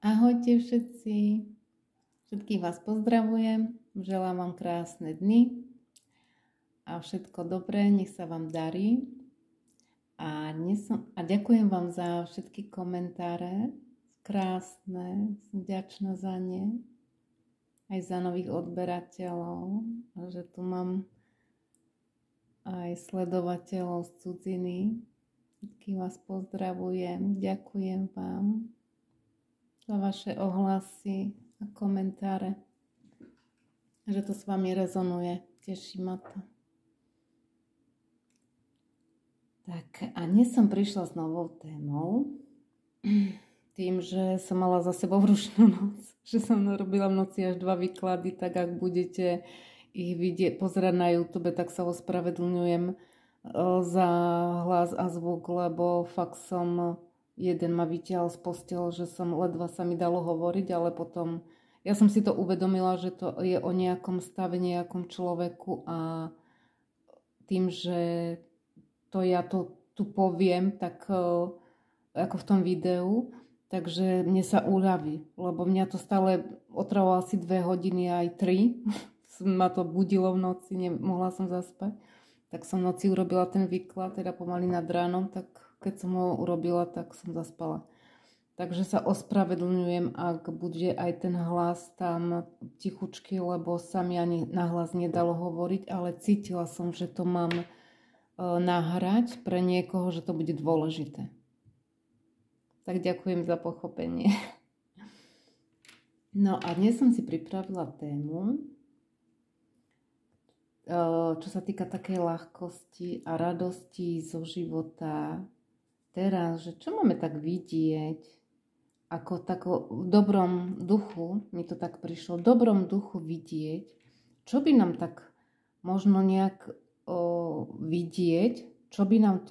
Ahojte všetci, všetkých vás pozdravujem, želám vám krásne dny a všetko dobré, nech sa vám darí. A ďakujem vám za všetky komentáre, krásne, som vďačná za ne, aj za nových odberateľov, že tu mám aj sledovateľov z cudziny. Všetkých vás pozdravujem, ďakujem vám za vaše ohlasy a komentáre, že to s vami rezonuje, teší ma to. Tak a dnes som prišla s novou témou, tým, že som mala za sebou rušnú noc, že som robila v noci až 2 výklady, tak ak budete ich pozerať na YouTube, tak sa ospravedlňujem za hlas a zvuk, lebo fakt jeden ma vytiahol z postele, že ledva sa mi dalo hovoriť, ale potom ja som si to uvedomila, že to je o nejakom stave, nejakom človeku a tým, že ja to tu poviem, tak ako v tom videu, takže mne sa uľaví, lebo mňa to stále otravovalo asi 2 hodiny, aj 3. Ma to budilo v noci, nemohla som zaspať. Tak som v noci urobila ten výklad, teda pomaly nad ránom, tak keď som ho urobila, tak som zaspala. Takže sa ospravedlňujem, ak bude aj ten hlas tam tichučky, lebo sa mi ani nahlas nedalo hovoriť, ale cítila som, že to mám nahrať pre niekoho, že to bude dôležité. Tak ďakujem za pochopenie. No a dnes som si pripravila tému, čo sa týka takej ľahkosti a radosti zo života teraz, že čo máme tak vidieť, ako v dobrom duchu, mi to tak prišlo, v dobrom duchu vidieť, čo by nám tak možno nejak vidieť, čo nám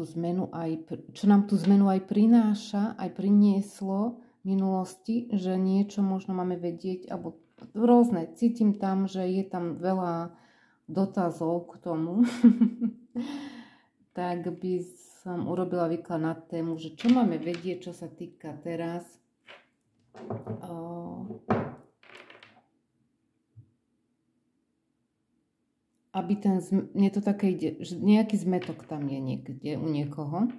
tú zmenu aj prináša, aj prinieslo v minulosti, že niečo možno máme vedieť, alebo rôzne, cítim tam, že je tam veľa dotazov k tomu, tak by som urobila výklad na tému, že čo máme vedieť, čo sa týka teraz aby mne to také ide, že nejaký zmetok tam je niekde u niekoho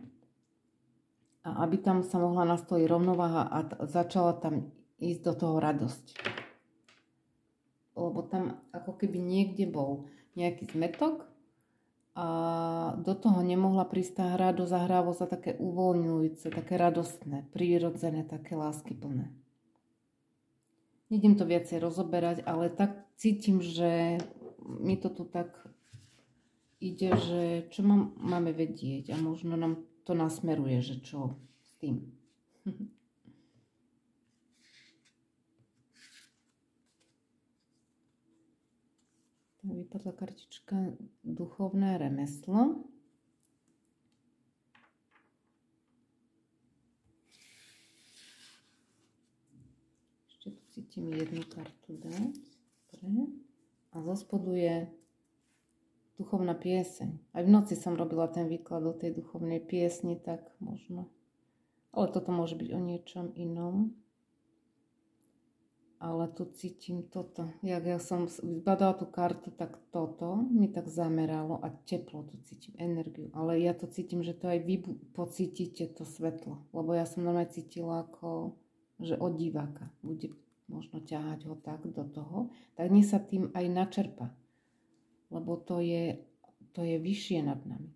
a aby tam sa mohla nastoliť rovnováha a začala tam ísť do toho radosť. Lebo tam ako keby niekde bol nejaký zmetok a do toho nemohla prísť tá radosť a hravosť a také uvoľňujúce, také radostné, prírodzené, také láskyplné. Nejdem to viacej rozoberať, ale tak cítim, že mi to tu tak ide, že čo máme vedieť a možno nám to nasmeruje, že čo s tým. Vypadla kartička duchovné remeslo. Ešte tu cítim jednu kartu dať. Dobre. A zo spodu je duchovná pieseň. Aj v noci som robila ten výklad o tej duchovnej piesni, tak možno. Ale toto môže byť o niečom inom. Ale tu cítim toto. Jak ja som zbadala tú kartu, tak toto mi tak zameralo a teplo tu cítim, energiu. Ale ja to cítim, že to aj vy pocítite to svetlo. Lebo ja som normálne cítila ako, že od diváka bude možno ťahať ho tak do toho. Tak nech sa tým aj načerpa. Lebo to je vyššie nad nami.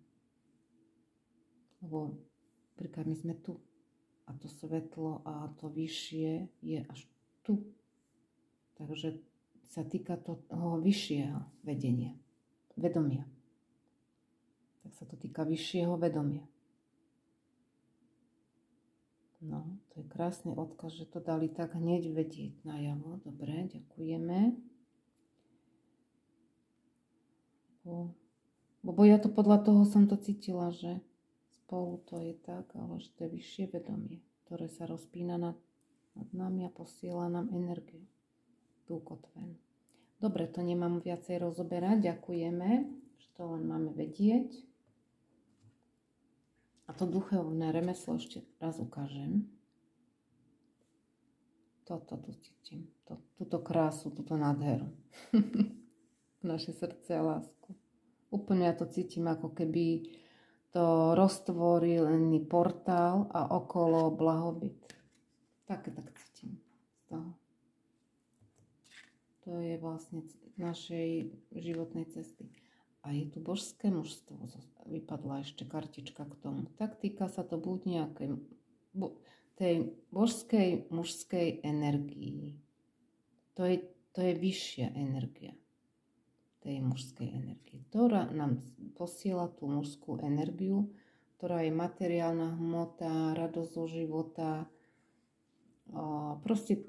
Lebo príklad my sme tu. A to svetlo a to vyššie je až tu. Takže sa týka toho vyššieho vedomia. Tak sa to týka vyššieho vedomia. No, to je krásny odkaz, že to dali tak hneď vedieť najavo. Dobre, ďakujeme. Lebo ja to podľa toho som to cítila, že spolu to je tak, ale že to je vyššie vedomie, ktoré sa rozpína nad nami a posiela nám energiu. Tu ukotven. Dobre, to nemám viacej rozoberať. Ďakujeme, že to len máme vedieť. A to duchovné remeslo ešte raz ukážem. Toto tu cítim. Túto krásu, túto nádheru. Naše srdce a lásku. Úplne ja to cítim, ako keby to roztvorený portál a okolo blahobyt. Tak cítim z toho. To je vlastne našej životnej cesty. A je tu božské mužstvo. Vypadla ešte kartička k tomu. Tak týka sa to buď nejakej tej božskej mužskej energii. To je vyššia energia tej mužskej energie, ktorá nám posiela tú mužskú energiu, ktorá je materiálna hmota, radosť zo života, proste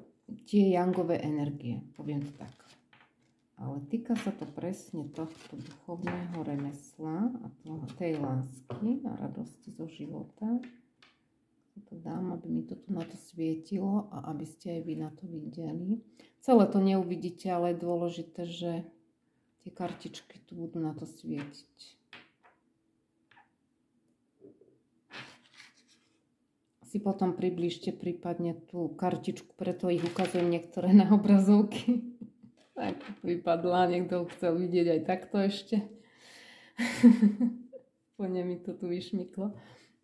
tie jangové energie, poviem to tak. Ale týka sa to presne tohto duchovného remesla a tej lásky a radosti zo života. To dám, aby mi to tu na to svietilo a aby ste aj vy na to videli. Celé to neuvidíte, ale je dôležité, že tie kartičky tu budú na to svietiť. Si potom približte prípadne tú kartičku, preto ich ukazujem niektoré na obrazovky. Tak vypadla, niekto chcel vidieť aj takto ešte. Poďme mi to tu vyšmyklo.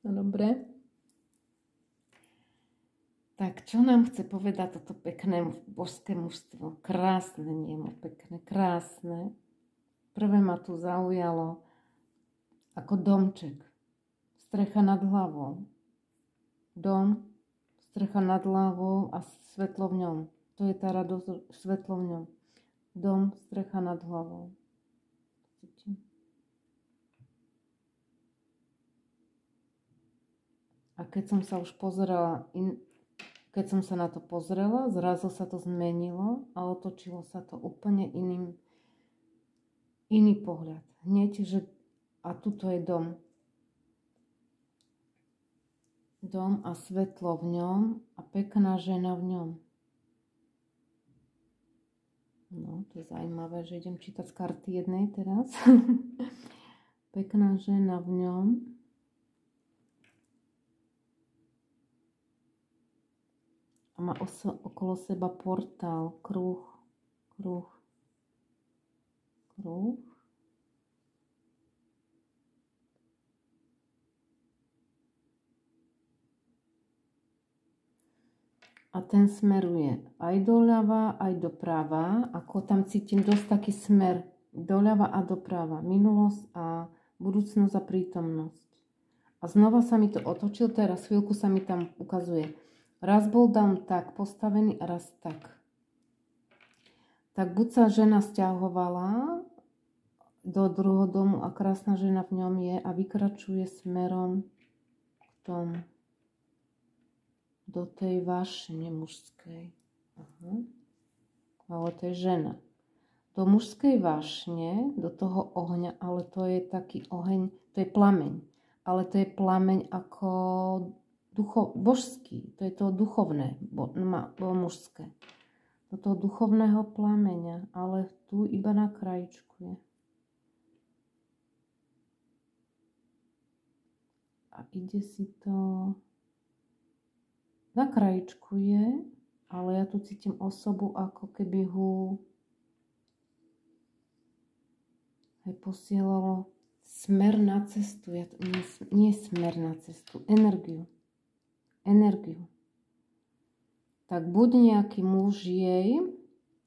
No dobre. Tak, čo nám chce povedať toto pekné božské mužstvo? Krásne, nie moc pekné, krásne. Prvé ma tu zaujalo ako domček, strecha nad hlavou. Dom, strecha nad hlavou a svetlo v ňom. To je tá radosť, svetlo v ňom. Dom, strecha nad hlavou. Cítim. A keď som sa už pozerala, keď som sa na to pozrela, zrazu sa to zmenilo a otočilo sa to úplne iný pohľad. Hneď, že a tuto je dom. Dom a svetlo v ňom a pekná žena v ňom. No, to je zaujímavé, že idem čítať z karty jednej teraz. Pekná žena v ňom. A má okolo seba portál, kruh. A ten smeruje aj doľava, aj doprava. Ako tam cítim dosť taký smer doľava a doprava. Minulosť a budúcnosť a prítomnosť. A znova sa mi to otočil, teraz chvíľku sa mi tam ukazuje. Raz bol dom tak postavený a raz tak. Tak buď sa žena sťahovala do druhého domu a krásna žena v ňom je a vykračuje smerom k tomu. Do tej vášne mužskej. Aha. Ale to je žena. Do mužskej vášne, do toho ohňa, ale to je taký oheň, to je plameň. Ale to je plameň ako božský. To je to duchovné, mužské. Do toho duchovného plameňa, ale tu iba na krajičku je. A ide si to... Na krajičku je, ale ja tu cítim osobu, ako keby ho aj posielalo smer na cestu. Nie smer na cestu, energiu. Tak buď nejaký muž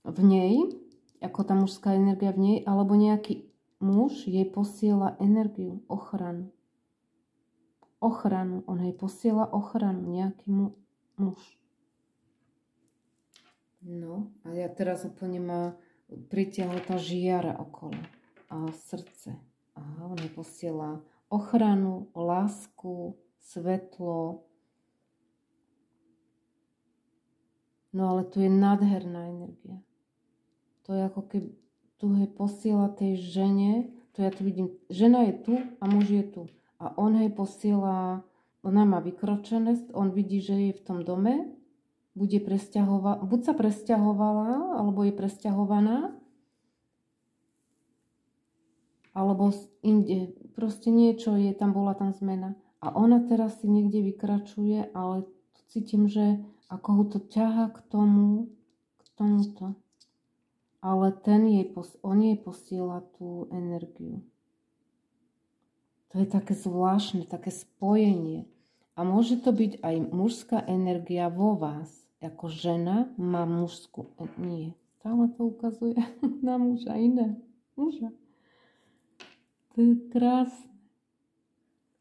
v nej, ako tá mužská energia v nej, alebo nejaký muž jej posiela energiu, ochranu. On jej posiela ochranu, nejaký muž. No, a ja teraz úplne ma pritiahla tá žiara okolo a srdce. Aha, on jej posiela ochranu, lásku, svetlo. No ale tu je nádherná energia. To je ako keby tu jej posiela tej žene, to ja tu vidím, žena je tu a muž je tu. A on jej posiela, ona má vykročené, on vidí, že je v tom dome, buď sa presťahovala, alebo je presťahovaná, alebo inde, proste niečo je, bola tam zmena. A ona teraz si niekde vykračuje, ale cítim, že Ako ho to ťahá k tomuto. Ale on jej posiela tú energiu. To je také zvláštne, také spojenie. A môže to byť aj mužská energia vo vás. Ako žena má mužskú. Nie, stále to ukazuje na muža iné. Muža. To je krásne.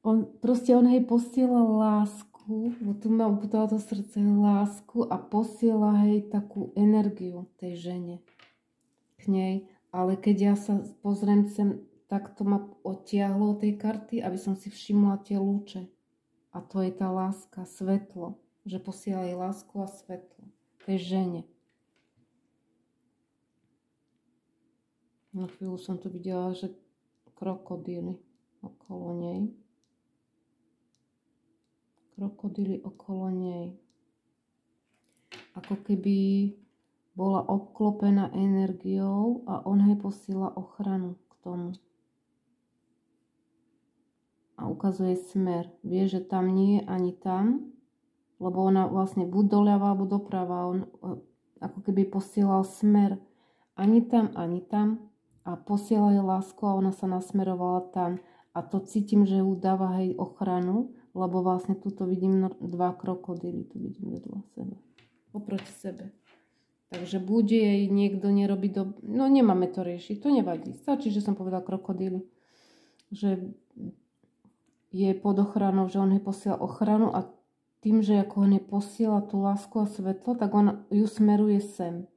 On jej posiela lásku, bo tu má to srdce lásku a posiela jej takú energiu tej žene k nej. Ale keď ja sa pozriem sem, tak to ma odtiahlo od tej karty, aby som si všimla tie lúče. A to je tá láska, svetlo. Že posiela jej lásku a svetlo tej žene. Na chvíľu som tu videla, že krokodíly okolo nej. Krokodíly okolo nej. Ako keby bola obklopená energiou a on jej posiela ochranu k tomu. A ukazuje smer. Vie, že tam nie je ani tam, lebo ona vlastne buď doľava, alebo doprava. On ako keby posielal smer ani tam, a posiela jej lásku a ona sa nasmerovala tam. A to cítim, že ju dáva jej ochranu, lebo vlastne tuto vidím dva krokodíly, tu vidím vedľa seba, oproti sebe. Takže buď jej niekto nerobí no nemáme to riešiť, to nevadí. Stačí, že som povedala krokodíly, že je pod ochranou, že on jej posiela ochranu a tým, že ako on jej posiela tú lásku a svetlo, tak on ju smeruje sem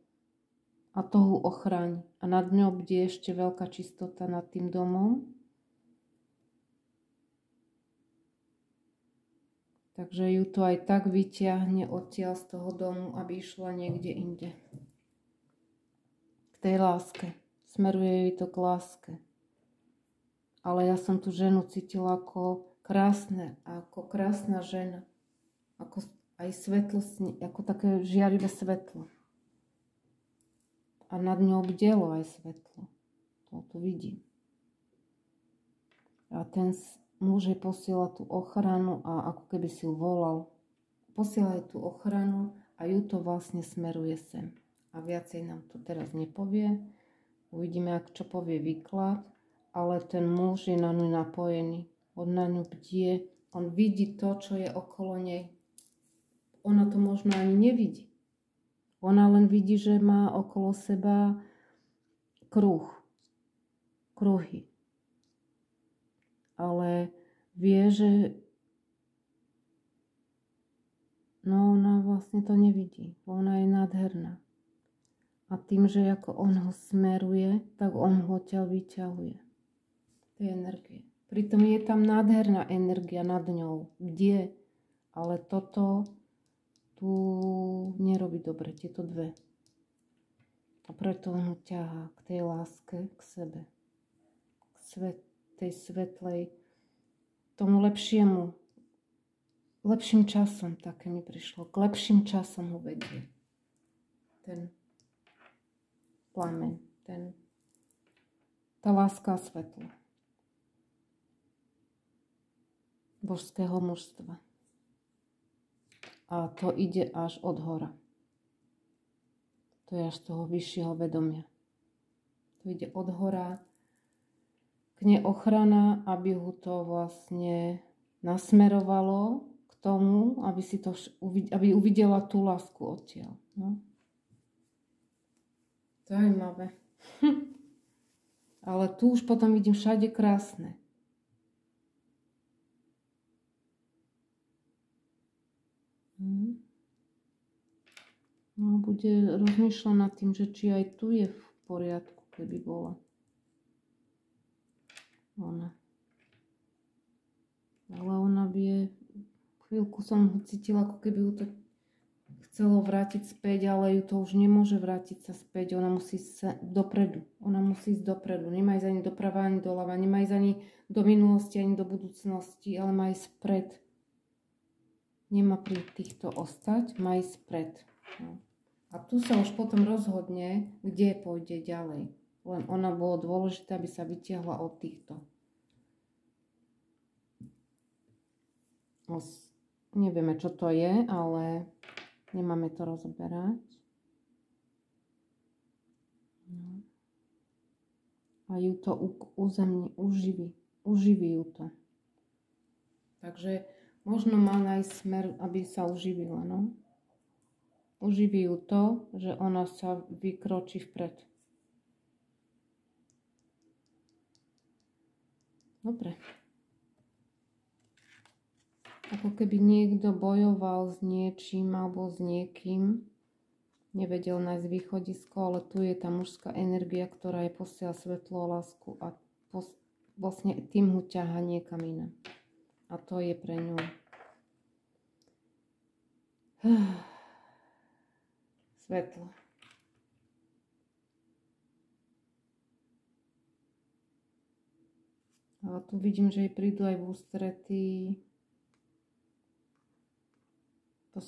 a toho ochráň. A nad ňou bude ešte veľká čistota nad tým domom. Takže ju to aj tak vyťahne odtiaľ z toho domu, aby išla niekde inde. K tej láske. Smeruje jej to k láske. Ale ja som tú ženu cítila ako krásna žena. Ako aj svetlo, ako také žiarivé svetlo. A nad ňou bdelo aj svetlo. To tu vidím. A ten muž jej posiela tú ochranu a ako keby si ju volal. Posiela jej tú ochranu a ju to vlastne smeruje sem. A viacej nám to teraz nepovie. Uvidíme, čo povie výklad. Ale ten muž je na ňu napojený. On na ňu bdie. On vidí to, čo je okolo nej. Ona to možno ani nevidí. Ona len vidí, že má okolo seba kruhy. Ale vie, že ona vlastne to nevidí. Ona je nádherná. A tým, že ako on ho smeruje, tak on ho ťa vyťahuje. Tej energie. Pritom je tam nádherná energia nad ňou. Kde? Ale toto tu nerobí dobre, tieto dve. A preto on ho ťahá k tej láske, k sebe. K tej svetlej, tomu lepším časom, také mi prišlo. K lepším časom ho vedie. Ten plameň, tá láska a svetlo. Božského mužstva. A to ide až od hora. To je až z toho vyššieho vedomia. To ide od hora k nej ochrana, aby ho to vlastne nasmerovalo k tomu, aby uvidela tú lásku odtiaľ. No. Zajímavé. Ale tu už potom vidím všade krásne. No a bude rozmýšľať nad tým, že či aj tu je v poriadku, keby bola ona. Ale ona vie, chvíľku som ho cítila, ako keby ju to chcelo vrátiť späť, ale ju to už nemôže vrátiť sa späť. Ona musí ísť dopredu. Ona musí ísť dopredu. Nemá ísť ani doprava, ani doľava. Nemá ísť ani do minulosti, ani do budúcnosti, ale má ísť vpred. Nemá pri týchto ostať, má ísť vpred. No. A tu sa už potom rozhodne, kde pôjde ďalej. Len ona bolo dôležité, aby sa vytiahla od týchto. Nevieme, čo to je, ale Nemáme to rozoberať. No. A ju to uzemní, uživí ju to. Takže možno má nájsť smer, aby sa uživila, no. Uživí ju to, že ona sa vykročí vpred. Dobre. Ako keby niekto bojoval s niečím alebo s niekým, nevedel nájsť východisko, ale tu je tá mužská energia, ktorá je posiela svetlo a lásku a vlastne tým ho ťahá niekam iné. A to je pre ňu svetlo. Ale tu vidím, že jej prídu aj v ústretí to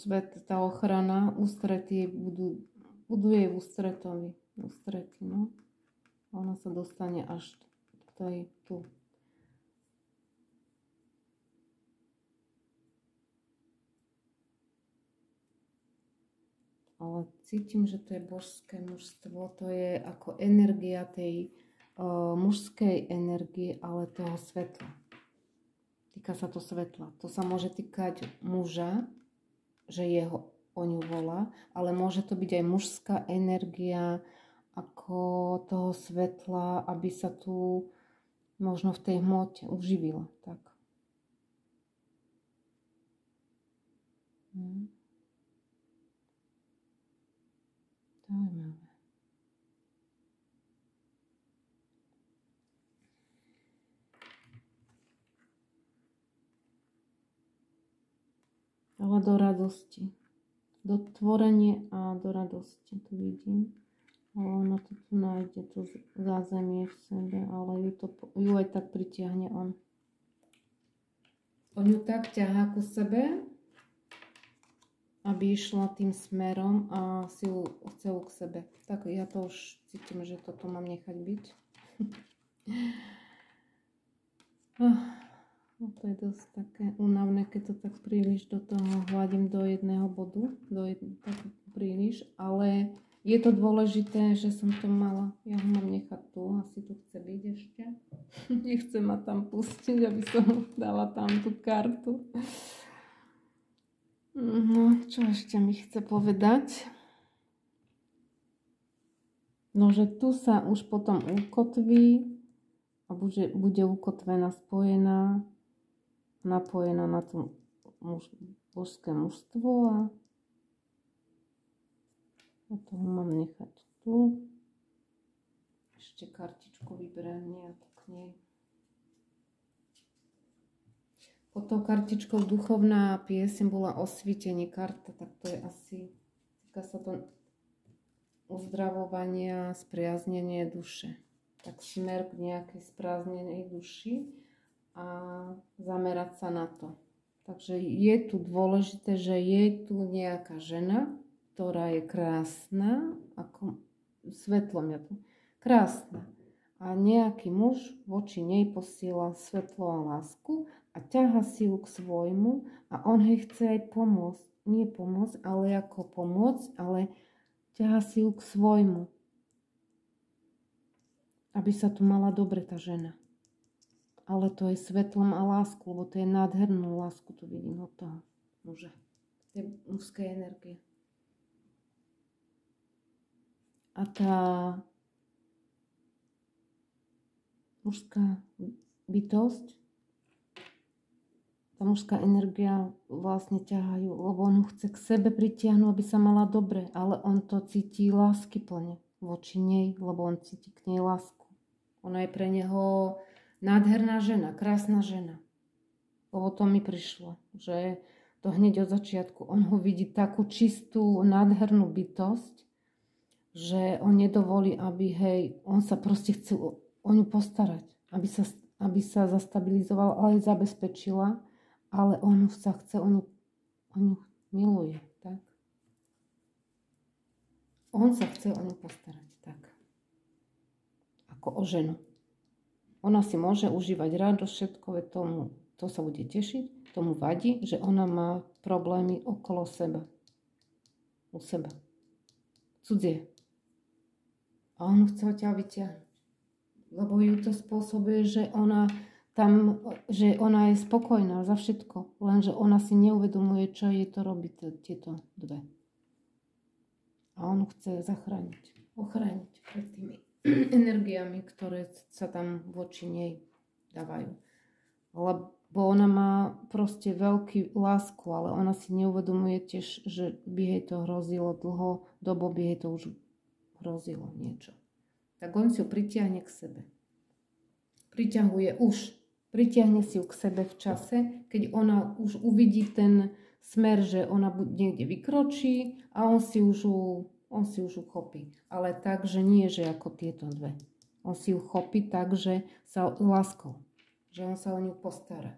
tá ochrana, ústretí budú jej v ústretí, no. A ona sa dostane až tu. Ale cítim, že to je božské mužstvo, to je ako energia tej mužskej energie, ale toho svetla. Týka sa to svetla. To sa môže týkať muža, že o ňu volá, ale môže to byť aj mužská energia ako toho svetla, aby sa tu možno v tej hmote uživila. Tak. Zaujímavé. Ale do radosti. Do tvorenia a do radosti tu vidím. Ale ona to tu nájde, to zázemie v sebe, ale ju aj tak pritiahne on. On ju tak ťahá ku sebe, aby išla tým smerom a si ju chce k sebe. Tak ja to už cítim, že toto mám nechať byť. No to je dosť také únavné, keď to tak príliš do toho hladím do jedného bodu, tak príliš, ale je to dôležité, že som to mala. Ja ho mám nechať tu, asi tu chce byť ešte. Nechce ma tam pustiť, aby som dala tam tú kartu. No, čo ešte mi chce povedať? No, že tu sa už potom ukotví a bude ukotvená, spojená, napojená na to božské mužstvo a toho mám nechať tu. Ešte kartičku vyberiem nejakú k nej. Pod tou kartičkou duchovná pieseň bola osvietenie karta, tak to je asi, týka sa to uzdravovania, spriaznenie duše. Tak smer k nejakej sprázdnenej duši a zamerať sa na to. Takže je tu dôležité, že je tu nejaká žena, ktorá je krásna, ako svetlo mňa tu, krásna. A nejaký muž voči nej posiela svetlo a lásku a ťaha si ju k svojmu a on jej chce aj pomôcť. Nie pomôcť, ale ako pomôcť, ale ťaha si ju k svojmu. Aby sa tu mala dobre tá žena. Ale to je svetlom a lásku, lebo to je nádhernú lásku, tu vidím od toho muža. To je mužské energie. A tá mužská bytosť, tá mužská energia vlastne ťahajú, lebo on ho chce k sebe pritiahnuť, aby sa mala dobre, ale on to cíti láskyplne voči nej, lebo on cíti k nej lásku. Ona je pre neho nádherná žena, krásna žena. Lebo to mi prišlo, že to hneď od začiatku. On ho vidí takú čistú, nádhernú bytosť, že on nedovolí, aby, on sa proste chce o ňu postarať, aby sa zastabilizovala, ale zabezpečila, ale on sa chce o ňu miluje, tak? On sa chce o ňu postarať, tak. Ako o ženu. Ona si môže užívať radosť, všetko, to sa bude tešiť, tomu vadí, že ona má problémy okolo seba. u seba. Cudzie. A on chce ťa vyťahnuť. Lebo ju to spôsobuje, že ona je spokojná za všetko. Lenže ona si neuvedomuje, čo jej to robí, tieto dve. A on chce ochrániť pred tými energiami, ktoré sa tam voči nej dávajú. Lebo ona má proste veľkú lásku, ale ona si neuvedomuje tiež, že by jej to hrozilo dlhodobo, by jej to už hrozilo niečo. Tak on si ju pritiahne k sebe. Pritiahne si ju k sebe v čase, keď ona už uvidí ten smer, že ona niekde vykročí a on si už uchopí. Ale tak, že nie, že ako tieto dve. On si ju chopí tak, že sa láskou, že on sa o ňu postará.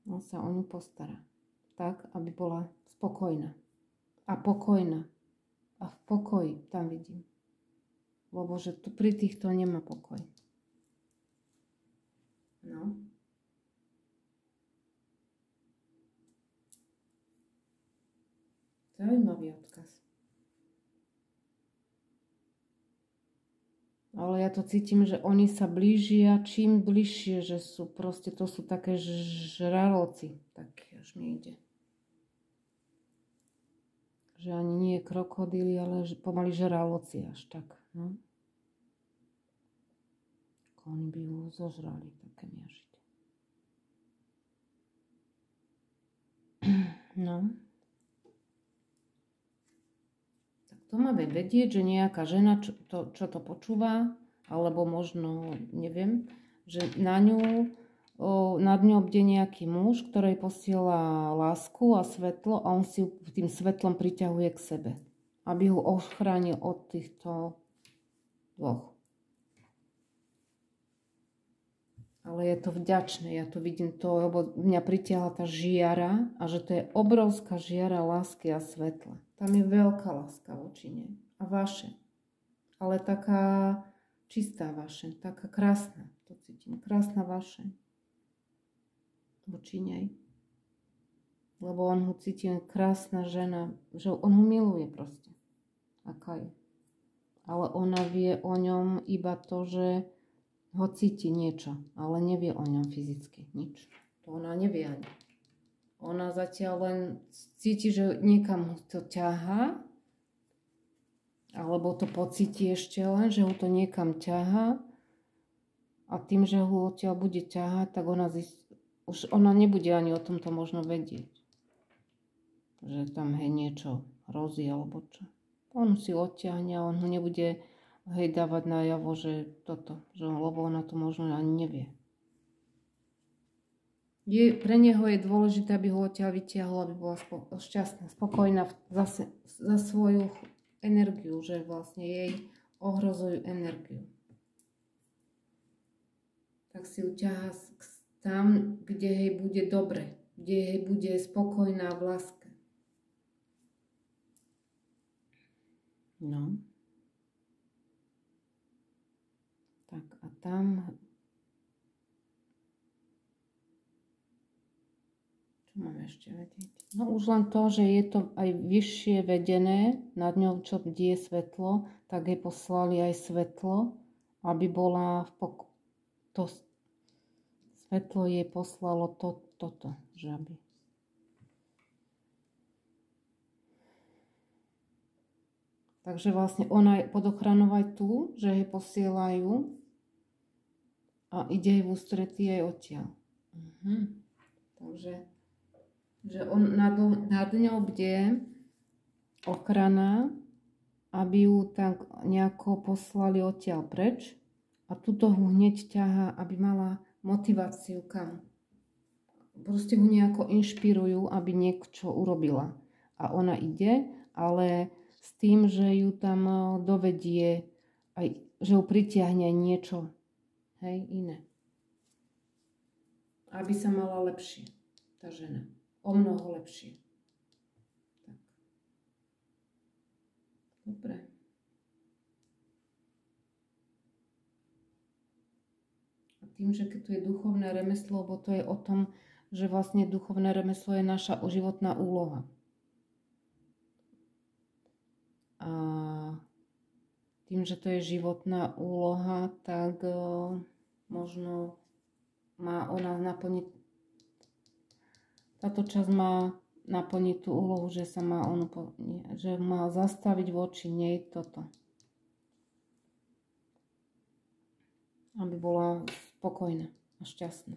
On sa o ňu postará. Tak, aby bola spokojná. A pokojná. A v pokoji tam vidím. Lebo že tu pri týchto nemá pokoj. No. Zaujímavý odkaz. Ale ja to cítim, že oni sa blížia čím bližšie, že sú proste, to sú také žraloci. Tak až mi ide. Že ani nie krokodíly, ale pomaly žraloci až tak. No. Oni by ju zožrali, také miažite. No. To máme vedieť, že nejaká žena, čo to počúva, alebo možno, neviem, že nad ňou bude nejaký muž, ktorý posiela lásku a svetlo a on si ju tým svetlom priťahuje k sebe, aby ho ochránil od týchto dvoch. Ale je to vďačné, ja to vidím to, lebo mňa pritiahla tá žiara a že to je obrovská žiara lásky a svetla. Tam je veľká láska voči nej a vaše. Ale taká čistá vaše, taká krásna, to cítim, krásna vaše voči nej. Lebo on ho cíti, krásna žena, že on ho miluje proste, aká je. Ale ona vie o ňom iba to, že ho cíti niečo, ale nevie o ňom fyzicky nič. To ona nevie ani. Ona zatiaľ len cíti, že niekam ho to ťahá, alebo to pocíti ešte len, že ho to niekam ťahá a tým, že ho odtiaľ bude ťahať, tak už ona nebude ani o tomto možno vedieť. Že tam niečo hrozí alebo čo. On si odtiahne a on ho nebude dávať najavo, že toto, lebo ona to možno ani nevie. Pre neho je dôležité, aby ho odtiaľ vytiahol, aby bola šťastná, spokojná zase za svoju energiu, že vlastne jej ohrozujú energiu. Tak si ju ťahá tam, kde jej bude dobre, kde jej bude spokojná v láske. No. Tak a tam... Mám ešte vedieť. No už len to, že je to aj vyššie vedené, nad ňou čo je svetlo, tak jej poslali aj svetlo, aby bola v to svetlo jej poslalo toto, že aby. Takže vlastne ona je pod ochranou aj tu, že jej posielajú a ide jej v ústretí aj odtiaľ. Takže že on nad ňou bude ochrana, aby ju tak nejako poslali odtiaľ preč a tuto ho hneď ťahá, aby mala motiváciu kam. Proste ho nejako inšpirujú, aby niečo urobila. A ona ide, ale s tým, že ju tam dovedie, aj, že ju pritiahne niečo iné. Aby sa mala lepšie, tá žena. O mnoho lepšie. Tak. Dobre. A tým, že keď tu je duchovné remeslo, lebo to je o tom, že vlastne duchovné remeslo je naša životná úloha. A tým, že to je životná úloha, tak možno má ona naplniť, táto časť má naplniť tú úlohu, že sa má že má zastaviť voči nej toto. Aby bola spokojná a šťastná.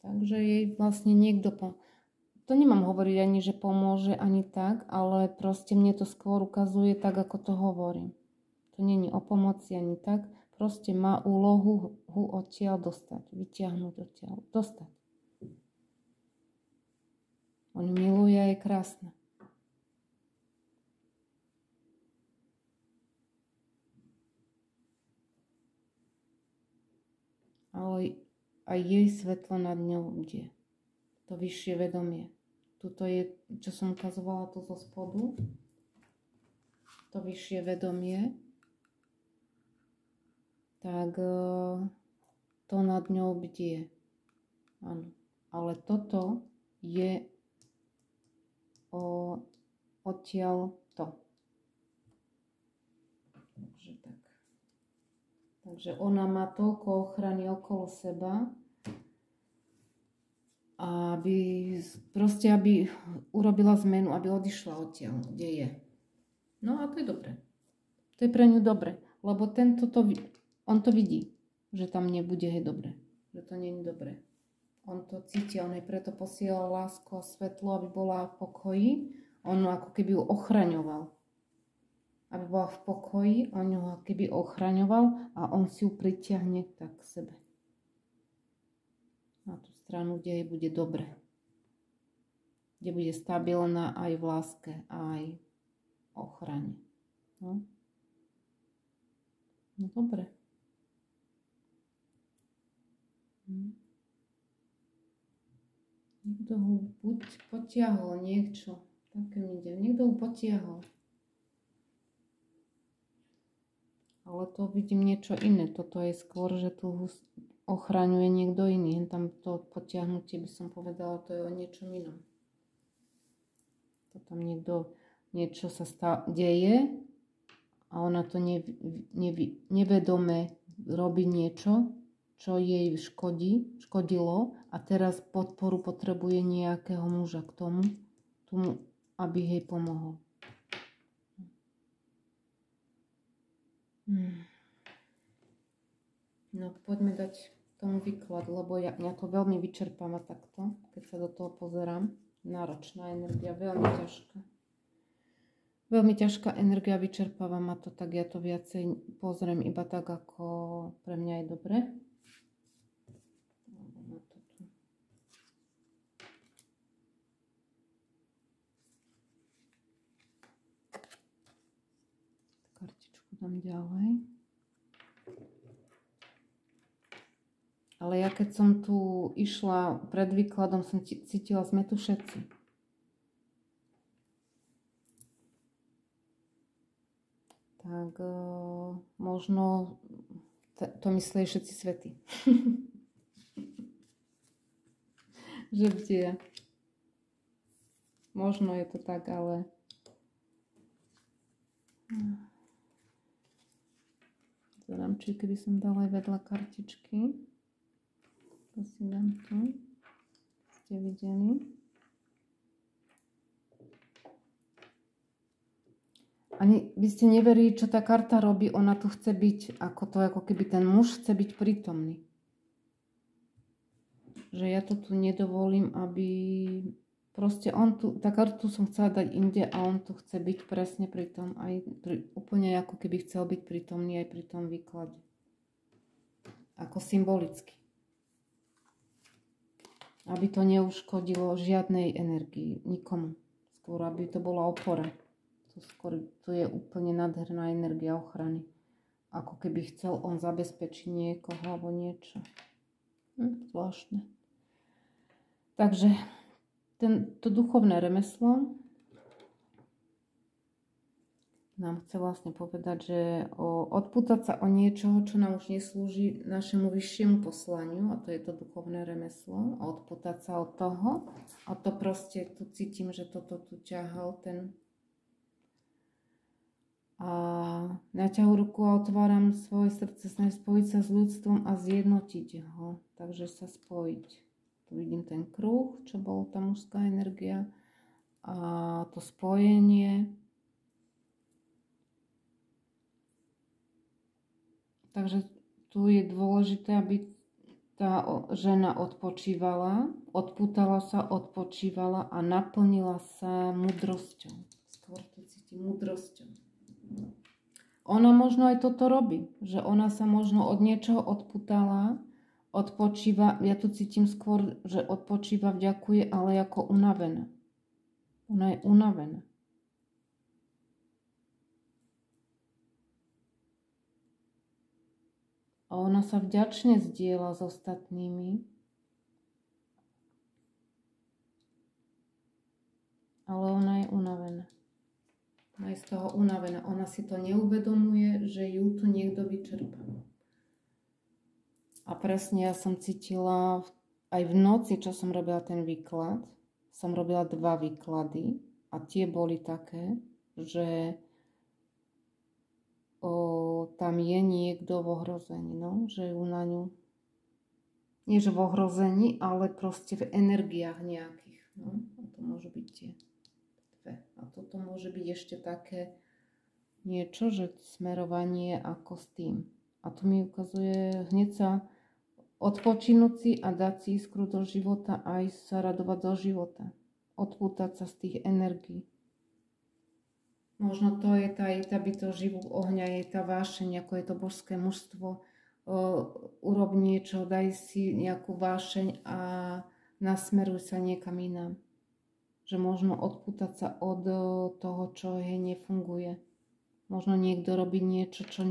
Takže jej vlastne niekto to nemám hovoriť ani, že pomôže, ani tak, ale proste mne to skôr ukazuje tak, ako to hovorím. To nie je o pomoci ani tak, proste má úlohu ho odtiaľ dostať, vyťahnuť odtiaľ, dostať. On ju miluje a je krásna. Ale aj jej svetlo nad ňou bude. To vyššie vedomie. Tuto je, čo som ukazovala tu zo spodu. To vyššie vedomie. Tak to nad ňou bdie. Áno. Ale toto je odtiaľ to. Takže tak. Takže ona má toľko ochrany okolo seba, aby urobila zmenu, aby odišla odtiaľ, kde je. No a to je dobre. To je pre ňu dobre, lebo on to vidí, že tam nebude dobre, že to nie je dobre. On to cíti, on jej preto posielal lásku a svetlo, aby bola v pokoji. On ako keby ju ochraňoval. Aby bola v pokoji, on ju ako keby ochraňoval a on si ju pritiahne tak k sebe. Na tú stranu, kde jej bude dobre. Kde bude stabilná aj v láske, aj v ochrane. No, dobre. Niekto ho buď potiahol niečo. Také mi ide. Niekto ho potiahol. Ale to vidím niečo iné. Toto je skôr, že tu ochraňuje niekto iný. Tam to potiahnutie by som povedala, to je o niečom inom. To tam niečo sa deje a ona to nevedome robí niečo, čo jej škodilo a teraz podporu potrebuje nejakého muža k tomu, aby jej pomohol. No poďme dať tomu výklad, lebo mňa to veľmi vyčerpáva takto, keď sa do toho pozerám. Náročná energia, veľmi ťažká. Veľmi ťažká energia, vyčerpáva ma to, tak ja to viacej pozriem iba tak, ako pre mňa je dobre. Kartičku dám ďalej. Ale ja keď som tu išla pred výkladom, som cítila, sme tu všetci. Tak možno to myslí všetci svety. Že bdie. Možno je to tak, ale... Zerám, či keby som dala aj vedľa kartičky. To si dám tu. Ste videli. Ani vy ste neverili, čo tá karta robí. Ona tu chce byť, ako keby ten muž chce byť prítomný. Že ja to tu nedovolím, aby... Proste tá kartu som chcela dať inde a on tu chce byť presne pri tom. Úplne ako keby chcel byť prítomný aj pri tom výklade. Ako symbolicky. Aby to neuškodilo žiadnej energii, nikomu. Skôr, aby to bola opora. Tu je úplne nádherná energia ochrany. Ako keby chcel on zabezpečiť niekoho alebo niečo. Zvláštne. Takže to duchovné remeslo nám chce vlastne povedať, že odpútať sa o niečoho, čo nám už neslúži našemu vyššiemu poslaniu, a to je to duchovné remeslo, a odpútať sa od toho. A to proste tu cítim, že toto tu ťahal ten. A naťahujem ruku a otváram svoje srdce, snažím spojiť sa s ľudstvom a zjednotiť ho. Takže sa spojiť. Tu vidím ten kruh, čo bol tá mužská energia. A to spojenie. Takže tu je dôležité, aby tá žena odpočívala, odpútala sa, odpočívala a naplnila sa múdrosťou. Skôr to cítim múdrosťou. Ona možno aj toto robí, že ona sa možno od niečoho odpútala, odpočíva, ja tu cítim skôr, že odpočíva, vďakuje, ale ako unavená. Ona je unavená. A ona sa vďačne zdieľa s ostatnými. Ale ona je unavená. Ona je z toho unavená. Ona si to neuvedomuje, že ju tu niekto vyčerpal. A presne ja som cítila aj v noci, čo som robila ten výklad, som robila 2 výklady a tie boli také, že tam je niekto v ohrození, no? Že ju na ňu, nie že v ohrození, ale proste v energiách nejakých. No? A to môžu byť tie 2. A toto môže byť ešte také niečo, že smerovanie ako s tým. A to mi ukazuje hneď sa odpočinúť si a dať si iskru do života a aj sa radovať zo života. Odpútať sa z tých energií. Možno to je tá bytosť živú ohňa, je tá vášeň, ako je to božské mužstvo. Urob niečo, daj si nejakú vášeň a nasmeruj sa niekam inám. Že možno odpútať sa od toho, čo jej nefunguje. Možno niekto robí niečo, čo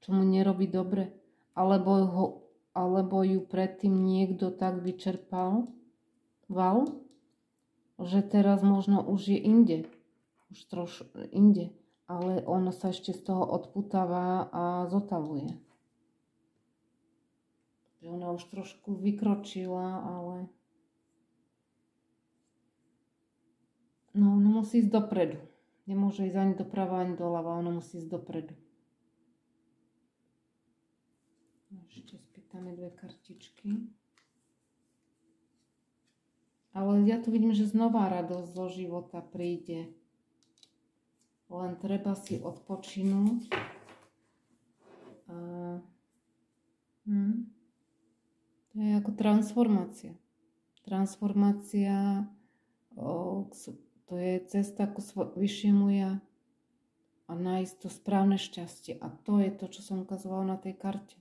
mu nerobí dobre. Alebo ju predtým niekto tak vyčerpal, že teraz možno už je inde. Už trošku inde, ale ona sa ešte z toho odputáva a zotavuje. Že ona už trošku vykročila, ale no, ona musí ísť dopredu. Nemôže ísť ani doprava, ani doľava, ona musí ísť dopredu. Ešte spýtame 2 kartičky. Ale ja tu vidím, že znova radosť zo života príde. Len treba si odpočinúť. To je ako transformácia. Transformácia, to je cesta ku vyššiemu ja a nájsť to správne šťastie. A to je to, čo som ukazovala na tej karte.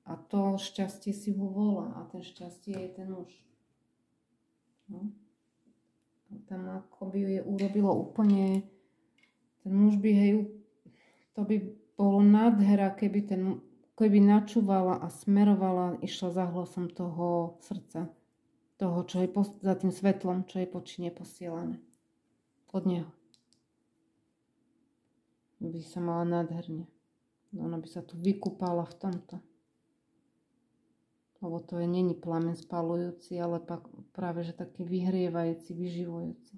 A to šťastie si ho volá. A ten šťastie je ten muž. No. A tam ako by je urobilo úplne. Ten muž by, to by bolo nádhera, keby načúvala a smerovala, išla za hlasom toho srdca, toho, čo je za tým svetlom, čo je počine posielané od neho. By sa mala nádherne. Ona by sa tu vykúpala v tomto. Lebo to není plamen spalujúci, ale práve, že taký vyhrievajúci, vyživujúci.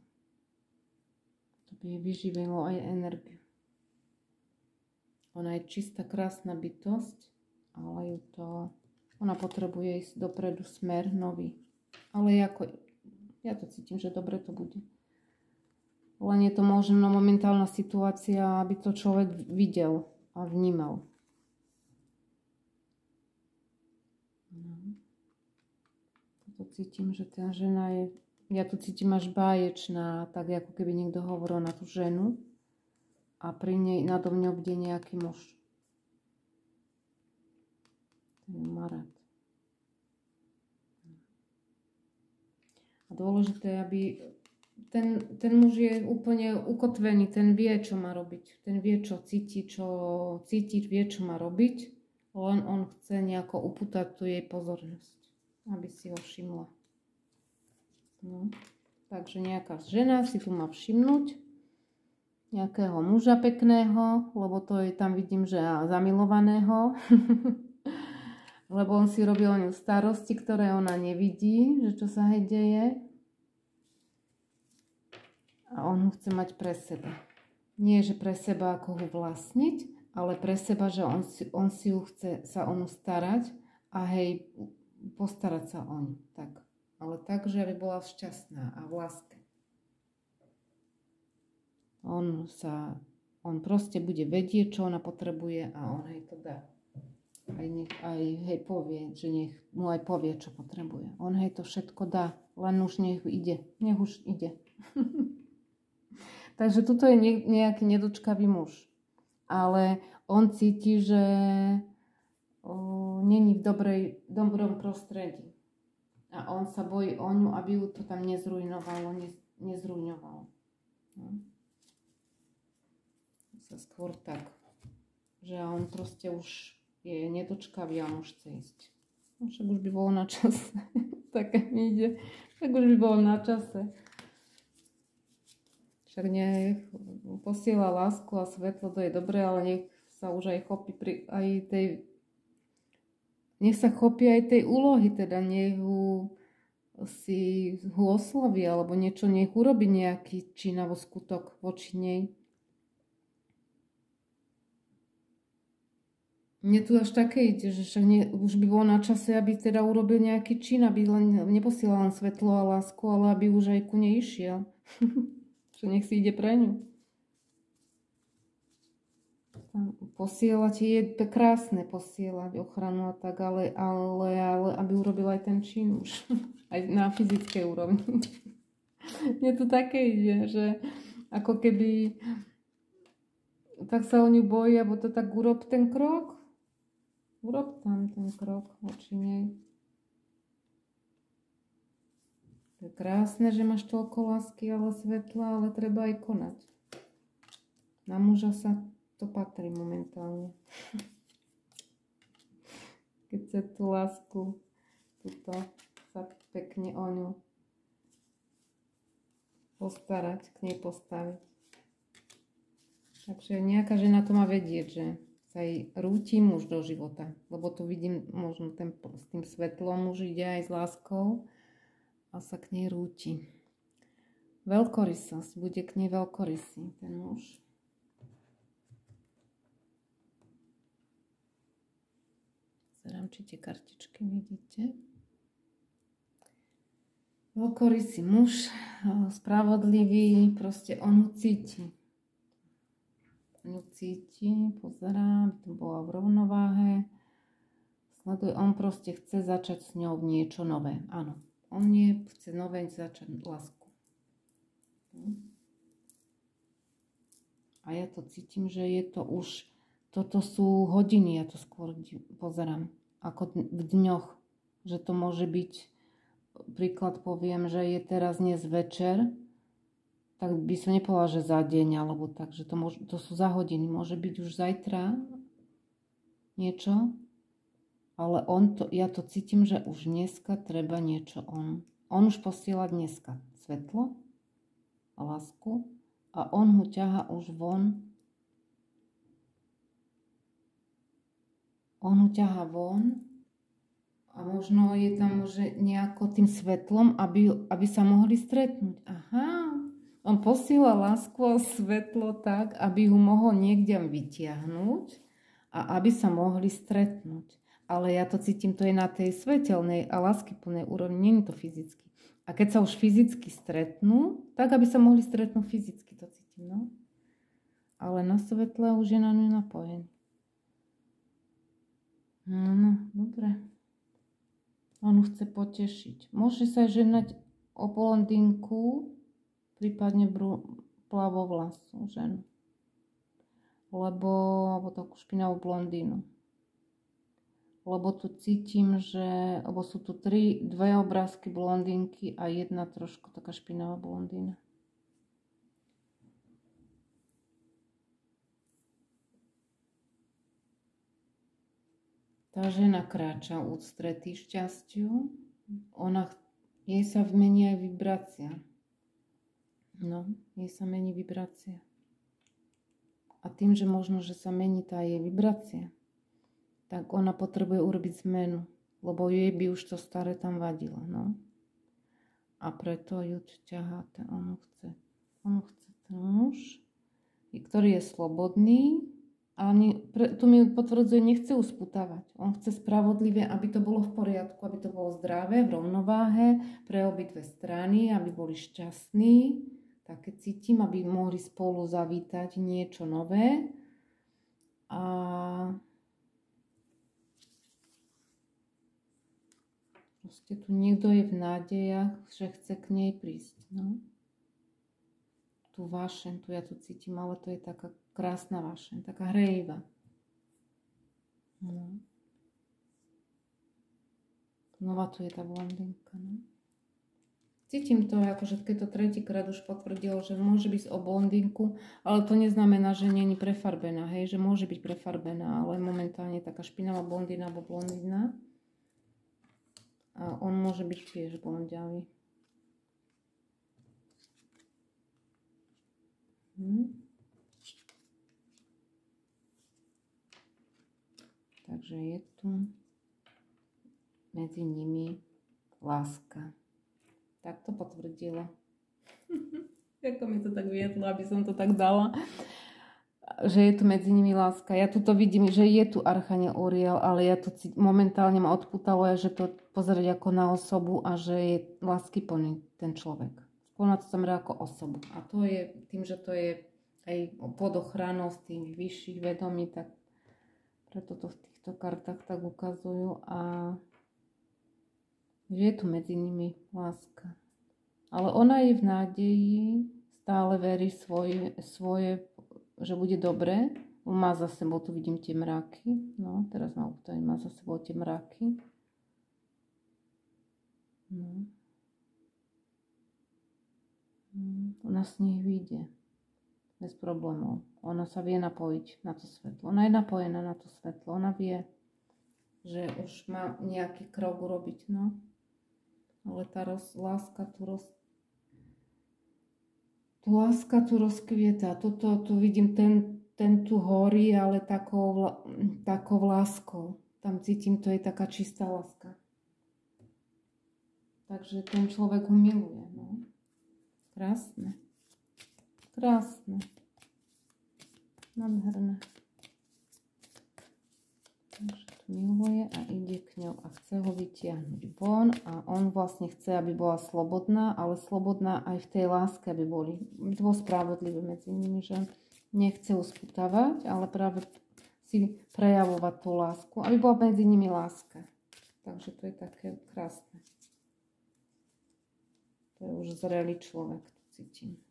By vyživilo aj energiu. Ona je čistá, krásna bytosť, ale ona potrebuje ísť dopredu smer nový. Ale ja to cítim, že dobre to bude. Len je to možno momentálna situácia, aby to človek videl a vnímal. Toto cítim, že tá žena je. Ja tu cítim až báječná, tak ako keby niekto hovoril na tú ženu a pri nej nado mňou bude nejaký muž. Ten má rád. A dôležité, aby ten muž je úplne ukotvený, ten vie, čo má robiť. Ten vie, čo cíti, vie, čo má robiť, len on chce nejako upútať tú jej pozornosť, aby si ho všimla. No, takže nejaká žena si tu má všimnúť nejakého muža pekného, lebo to je tam vidím, že zamilovaného. Lebo on si robí o ňu starosti, ktoré ona nevidí, že čo sa jej deje. A on ho chce mať pre seba. Nie, že pre seba ako ho vlastniť, ale pre seba, že on si ju chce sa o ňu starať a hej, postarať sa o ňu. Tak. Ale tak, že aby bola šťastná a v láske. On proste bude vedieť, čo ona potrebuje a on jej to dá. Aj hej povie, že nech mu aj povie, čo potrebuje. On hej to všetko dá, len už nech ide. Nech už ide. Takže tuto je nejaký nedočkavý muž. Ale on cíti, že není v dobrom prostredí. A on sa bojí o ňu, aby ju to tam nezrujnovalo. No. Sa skôr tak, že on proste už je nedočkavý a on už chce ísť. No, však už by bolo na čase. Tak mi ide. Tak už by bolo na čase. Však nech posiela lásku a svetlo, to je dobré, ale nech sa už aj chopí nech sa chopí aj tej úlohy, teda nech si ho osloví, alebo niečo, nech urobí nejaký čin alebo skutok voči nej. Mne tu až také ide, že však už by bolo na čase, aby teda urobil nejaký čin, aby len neposielal len svetlo a lásku, ale aby už aj ku nej išiel. Že nech si ide pre ňu. Posielať je krásne, posielať ochranu a tak, ale aby urobil aj ten čin už. Aj na fyzickej úrovni. Mne tu také ide, že ako keby tak sa o ňu bojí, alebo to tak urob ten krok. Urob tam ten krok voči nej. Je krásne, že máš toľko lásky, ale svetla, ale treba aj konať. Na muža sa to patrí momentálne. Keď sa tú lásku tuto sa pekne o ňu postarať, k nej postaviť. Takže nejaká žena to má vedieť, že sa jej rúti muž do života. Lebo tu vidím, možno s tým svetlom muž ide aj s láskou a sa k nej rúti. Veľkorysosť, bude k nej veľkorysý ten muž. Zerám, či tie kartičky vidíte. Veľkorysý muž, spravodlivý, proste on ho cíti. On ho cíti, pozerám, to bola v rovnováhe. Sleduje, on proste chce začať s ňou niečo nové. Áno, on chce nové začať lásku. A ja to cítim, že je to už, toto sú hodiny, ja to skôr pozerám, ako v dňoch, že to môže byť, príklad poviem, že je teraz dnes večer, tak by som nepovedala, že za deň, alebo tak, že to sú za hodiny, môže byť už zajtra niečo, ale ja to cítim, že už dneska treba niečo on už posiela dneska svetlo a lásku a on ho ťaha už von. On ho ťaha von a možno je tam že nejako tým svetlom, aby sa mohli stretnúť. Aha, on posiela lásku a svetlo tak, aby ho mohol niekde vytiahnuť a aby sa mohli stretnúť. Ale ja to cítim, to je na tej svetelnej a láskyplnej úrovni, nie je to fyzicky. A keď sa už fyzicky stretnú, tak aby sa mohli stretnúť fyzicky, to cítim, no. Ale na svetle už je na ňu napojený. No, dobre. On ho chce potešiť. Môže sa ženať o blondinku, prípadne plavovlasú ženu. Alebo takú špinavú blondínu. Lebo tu cítim, lebo sú tu dve obrázky blondínky a jedna trošku taká špinavá blondína. Tá žena kráča ústretí šťastiu. Jej sa mení aj vibrácia. No, jej sa mení vibrácia. A tým, že možno, že sa mení tá jej vibrácia, tak ona potrebuje urobiť zmenu, lebo jej by už to staré tam vadilo, no. A preto ju ťahá, ono chce ten muž, ktorý je slobodný, ale tu mi potvrdzuje, nechce usputávať. On chce spravodlivé, aby to bolo v poriadku, aby to bolo zdravé, v rovnováhe pre obidve strany, aby boli šťastní. Také cítim, aby mohli spolu zavítať niečo nové. A proste tu niekto je v nádejach, že chce k nej prísť. No. Tu vášeň, tu ja tu cítim, ale to je taká krásna vášeň, taká hrejivá. No. Znova tu je tá blondínka. No. Cítim to, akože keď to tretíkrát už potvrdilo, že môže byť o blondínku, ale to neznamená, že nie je prefarbená, hej, že môže byť prefarbená, ale momentálne taká špinavá blondína alebo blondína. A on môže byť tiež blondiavý. Takže je tu medzi nimi láska. Tak to potvrdilo. Ako mi to tak viedlo, aby som to tak dala. Že je tu medzi nimi láska. Ja tu to vidím, že je tu Archaniel Uriel, ale ja to momentálne ma odpútalo, že to pozerať ako na osobu a že je láskyplný ten človek. Spolná to tam ako osobu. A to je tým, že to je aj pod ochranou z tých vyšších vedomí, tak preto to v týchto kartách tak ukazujú a že je tu medzi nimi láska. Ale ona je v nádeji, stále verí svoje, že bude dobre. Má za sebou, tu vidím tie mraky. No, teraz má za sebou tie mraky. No. Ona z nich vyjde. Bez problémov. Ona sa vie napojiť na to svetlo. Ona je napojená na to svetlo. Ona vie, že už má nejaký krok urobiť. No. Ale tá láska tu rozkvieta. Tu vidím, ten tu horí, ale takou láskou. Tam cítim, to je taká čistá láska. Takže ten človek ho miluje. No. Krásne. Krásne. Nádherné. Takže miluje a ide k ňou a chce ho vytiahnuť von a on vlastne chce, aby bola slobodná, ale slobodná aj v tej láske, aby to bolo spravodlivé medzi nimi, že nechce usputávať, ale práve si prejavovať tú lásku, aby bola medzi nimi láska. Takže to je také krásne. To je už zrelý človek, to cítim.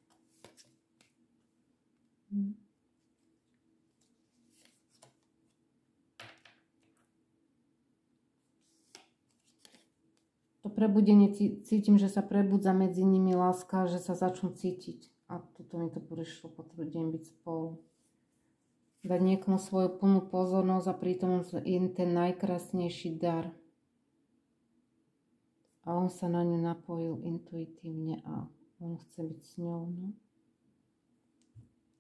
To prebudenie cítim, že sa prebudza medzi nimi láska, že sa začnú cítiť. A toto mi to prišlo, potvrdujem byť spolu. Dať niekomu svoju plnú pozornosť a pritom je ten najkrásnejší dar. A on sa na ňu napojil intuitívne a on chce byť s ňou. No?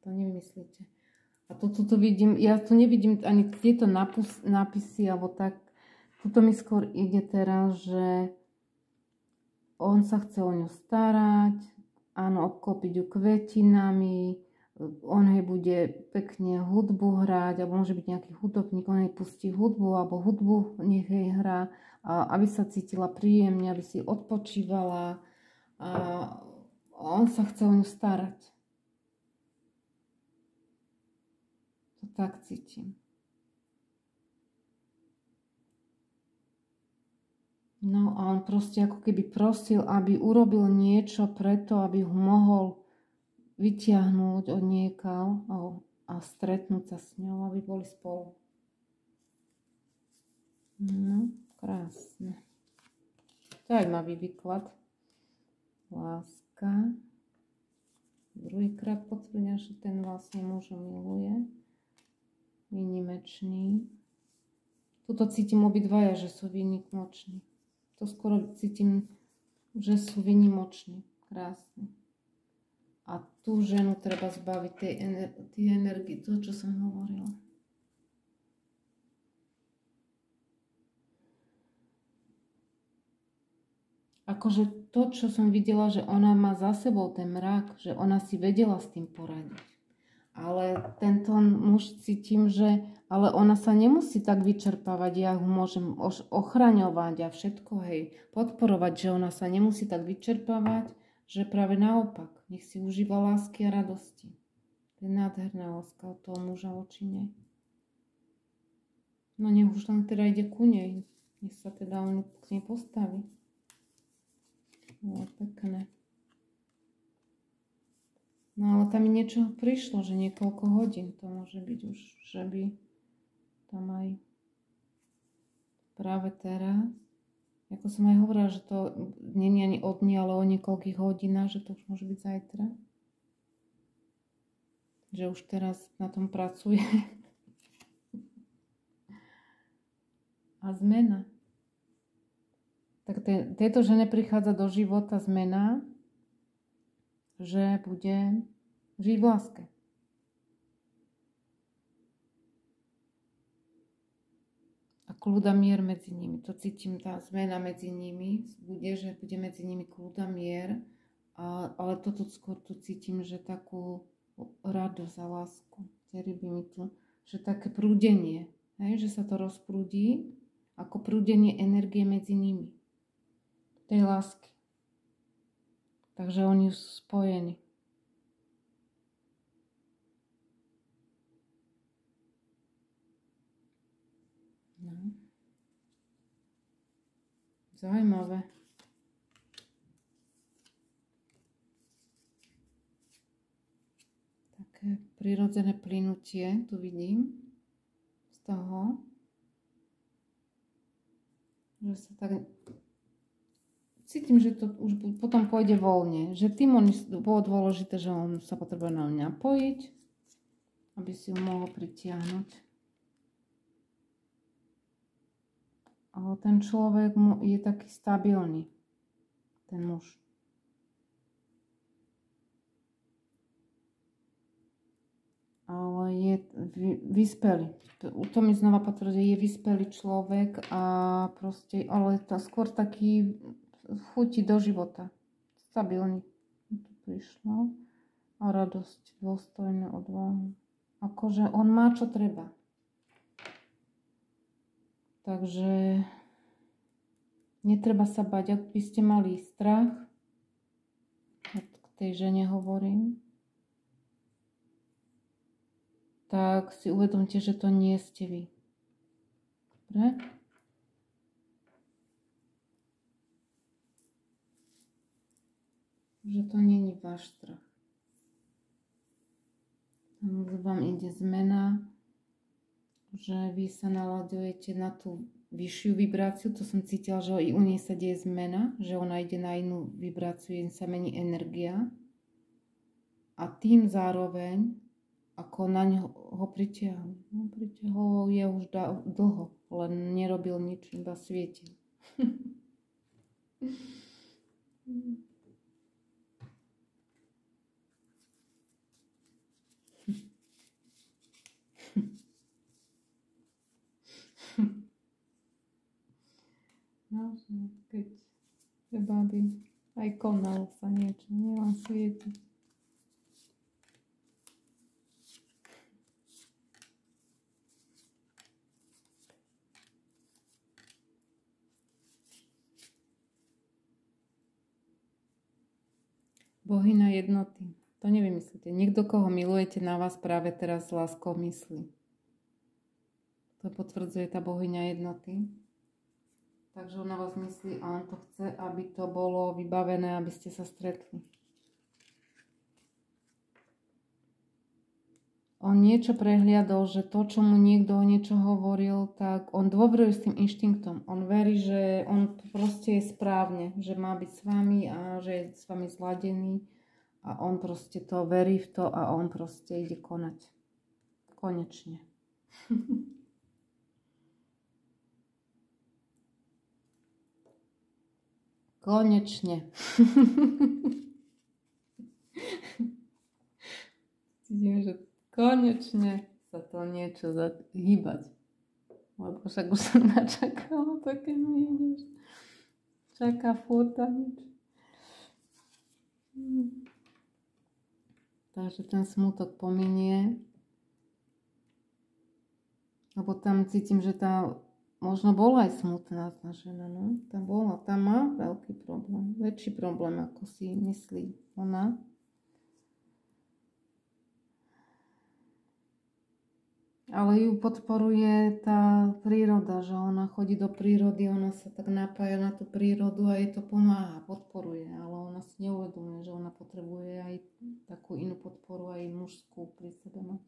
To nevymyslíte. A toto vidím, ja tu nevidím ani tieto nápisy alebo tak. Tuto mi skôr ide teraz, že on sa chce o ňu starať, áno, obklopiť ju kvetinami, on jej bude pekne hudbu hrať, alebo môže byť nejaký hudobník, on jej pustí hudbu, alebo hudbu nech jej hrá, aby sa cítila príjemne, aby si odpočívala. A on sa chce o ňu starať. To tak cítim. No a on proste ako keby prosil, aby urobil niečo preto, aby ho mohol vyťahnuť od niekaľ a stretnúť sa s ňou, aby boli spolu. No, krásne. Zaujímavý výklad. Láska. Druhýkrát potvrdia, že ten vlastne muž miluje. Výnimečný. Tuto cítim obidvaja, že sú výnimoční. To skoro cítim, že sú výnimoční. Krásni. A tú ženu treba zbaviť tej energie, to, čo som hovorila. Akože to, čo som videla, že ona má za sebou ten mrak, že ona si vedela s tým poradiť. Ale tento muž cítim, že ale ona sa nemusí tak vyčerpávať, ja ho môžem ochraňovať a všetko, hej, podporovať, že ona sa nemusí tak vyčerpávať, že práve naopak, nech si užíva lásky a radosti. To je nádherná láska od toho muža voči nej. No nech už len teda ide ku nej, nech sa teda on k nej postaví. No, pekné. No ale tam mi niečo prišlo, že niekoľko hodín to môže byť už, že by tam aj práve teraz, ako som aj hovorila, že to nie je ani o dni, ale o niekoľkých hodinách, že to už môže byť zajtra. Že už teraz na tom pracuje. A zmena. Tak tejto žene prichádza do života zmena, že bude žiť v láske. A kľud a mier medzi nimi. To cítim, tá zmena medzi nimi bude, že bude medzi nimi kľud a mier. Ale toto skôr tu cítim, že takú radosť a lásku. Ryby mi tu, že také prúdenie. Hej, že sa to rozprúdí ako prúdenie energie medzi nimi. Tej lásky. Takže oni sú spojení. No. Zaujímavé. Také prirodzené plynutie tu vidím z toho, že sa tak cítim, že to už potom pôjde voľne, že tým bolo dôležité, že on sa potrebuje na ňu napojiť, aby si ju mohol pritiahnuť. Ale ten človek je taký stabilný, ten muž. Ale je vyspelý. To mi znova potvrdí, je vyspelý človek a proste, ale to skôr taký chutí do života. Stabilný. Tu prišlo. A radosť, dôstojné odvahu. Akože on má, čo treba. Takže netreba sa bať, ak by ste mali strach, k tej žene hovorím, tak si uvedomte, že to nie ste vy. Dobre? Že to nie je váš strach. Vám ide zmena, že vy sa naladujete na tú vyššiu vibráciu, to som cítila, že i u nej sa deje zmena, že ona ide na inú vibráciu, sa mení energia a tým zároveň, ako na ho pritiahol. No, pritiahol je už dlho, len nerobil nič, iba svietil. No, keď treba, aby aj konalo sa niečo, nielen svietiť. Bohyňa jednoty. To nevymyslíte. Niekto, koho milujete, na vás práve teraz s láskou myslí. To potvrdzuje tá bohyňa jednoty. Takže on na vás myslí a on to chce, aby to bolo vybavené, aby ste sa stretli. On niečo prehliadol, že to, čo mu niekto o niečo hovoril, tak on dôveruje s tým inštinktom. On verí, že on proste je správne, že má byť s vami a že je s vami zladený. A on proste to verí v to a on proste ide konať. Konečne. Konečne. Cítim, že konečne sa to niečo hýbať. Lebo však už som načakala, také nejdeš. Čaká furt a nič. Takže ten smutok pominie. Lebo tam cítim, že tá možno bola aj smutná tá žena, no. Tam má veľký problém. Väčší problém, ako si myslí ona. Ale ju podporuje tá príroda, že ona chodí do prírody, ona sa tak napája na tú prírodu a jej to pomáha, podporuje. Ale ona si neuvedomuje, že ona potrebuje aj takú inú podporu, aj mužskú pri sebe mať.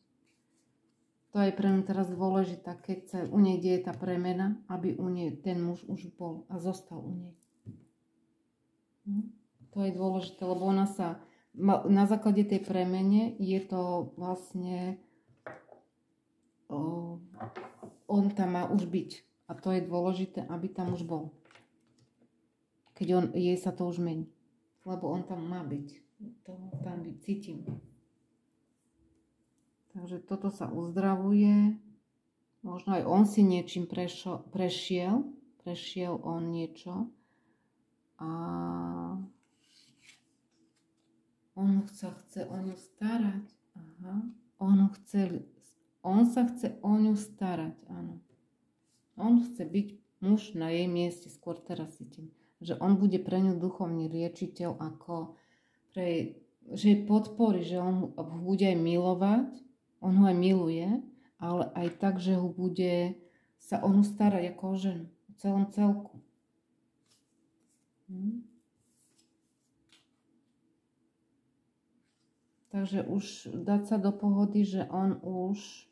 To je pre mňa teraz dôležité, keď sa u nej deje tá premena, aby u nej ten muž už bol a zostal u nej. To je dôležité, lebo ona sa, na základe tej premene je to vlastne, on tam má už byť. A to je dôležité, aby tam už bol. Keď jej sa to už mení. Lebo on tam má byť. To tam cítim. Takže toto sa uzdravuje. Možno aj on si niečím prešiel. Prešiel on niečo. A on sa chce o ňu starať. Aha. On sa chce o ňu starať, áno. On chce byť muž na jej mieste, skôr teraz cítim. Že on bude pre ňu duchovný liečiteľ, že jej podporí, že on ho bude aj milovať, on ho aj miluje, ale aj tak, že ho bude sa o ňu starať ako o ženu, o celom celku. Takže už dať sa do pohody, že on už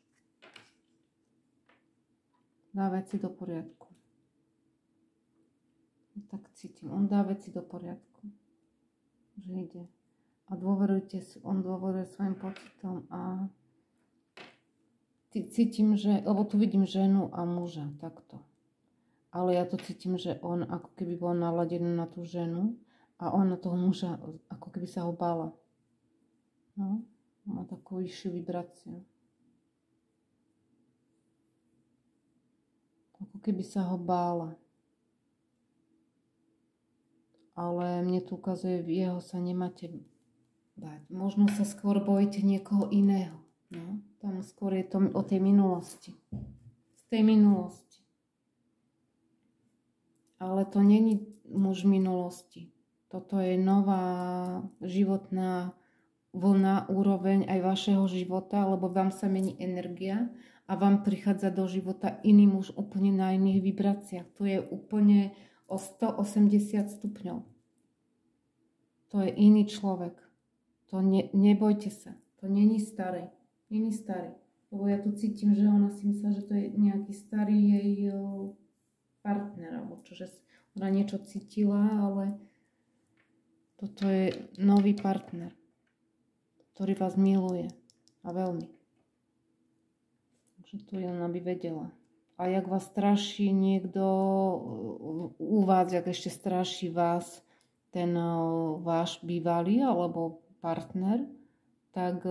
dá veci do poriadku. Tak cítim. On dá veci do poriadku. Že ide. A on dôveruje svojim pocitom a cítim, že, lebo tu vidím ženu a muža, takto. Ale ja to cítim, že on ako keby bol naladený na tú ženu a on na toho muža ako keby sa ho bála. No, má takú vyššiu vibráciu. Ako keby sa ho bála. Ale mne tu ukazuje, v jeho sa nemáte báť. Možno sa skôr bojíte niekoho iného. No, tam skôr je to o tej minulosti. Z tej minulosti. Ale to není muž minulosti. Toto je nová životná vlna, úroveň aj vašeho života, lebo vám sa mení energia a vám prichádza do života iný muž úplne na iných vibráciách. To je úplne o 180 stupňov. To je iný človek. To nebojte sa. To není starý. Není starý. Lebo ja tu cítim, že ona si myslela, že to je nejaký starý jej partner, alebo čože ona niečo cítila, ale toto je nový partner, ktorý vás miluje a veľmi. Takže tu ona by vedela. A jak vás straší niekto u vás, jak ešte straší vás ten váš bývalý alebo partner, tak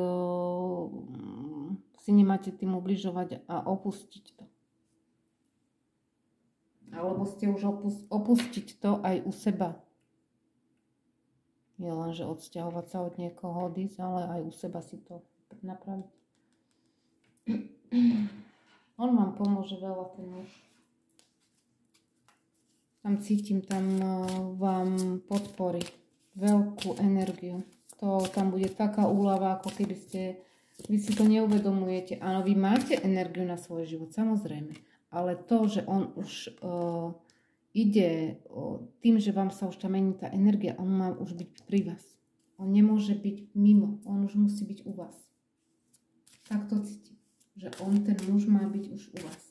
si nemáte tým ubližovať a opustiť to. Alebo ste už opustiť to aj u seba. Nie len, že odsťahovať sa od niekoho, odísť, ale aj u seba si to napraviť. On vám pomôže veľa, ten muž. Tam cítim, tam vám podporí veľkú energiu. Tam bude taká úľava, ako keby vy si to neuvedomujete. Áno, vy máte energiu na svoj život, samozrejme. Ale to, že on už ide tým, že vám sa už tam mení tá energia, on má už byť pri vás. On nemôže byť mimo, on už musí byť u vás. Tak to cítim, že ten muž má byť už u vás.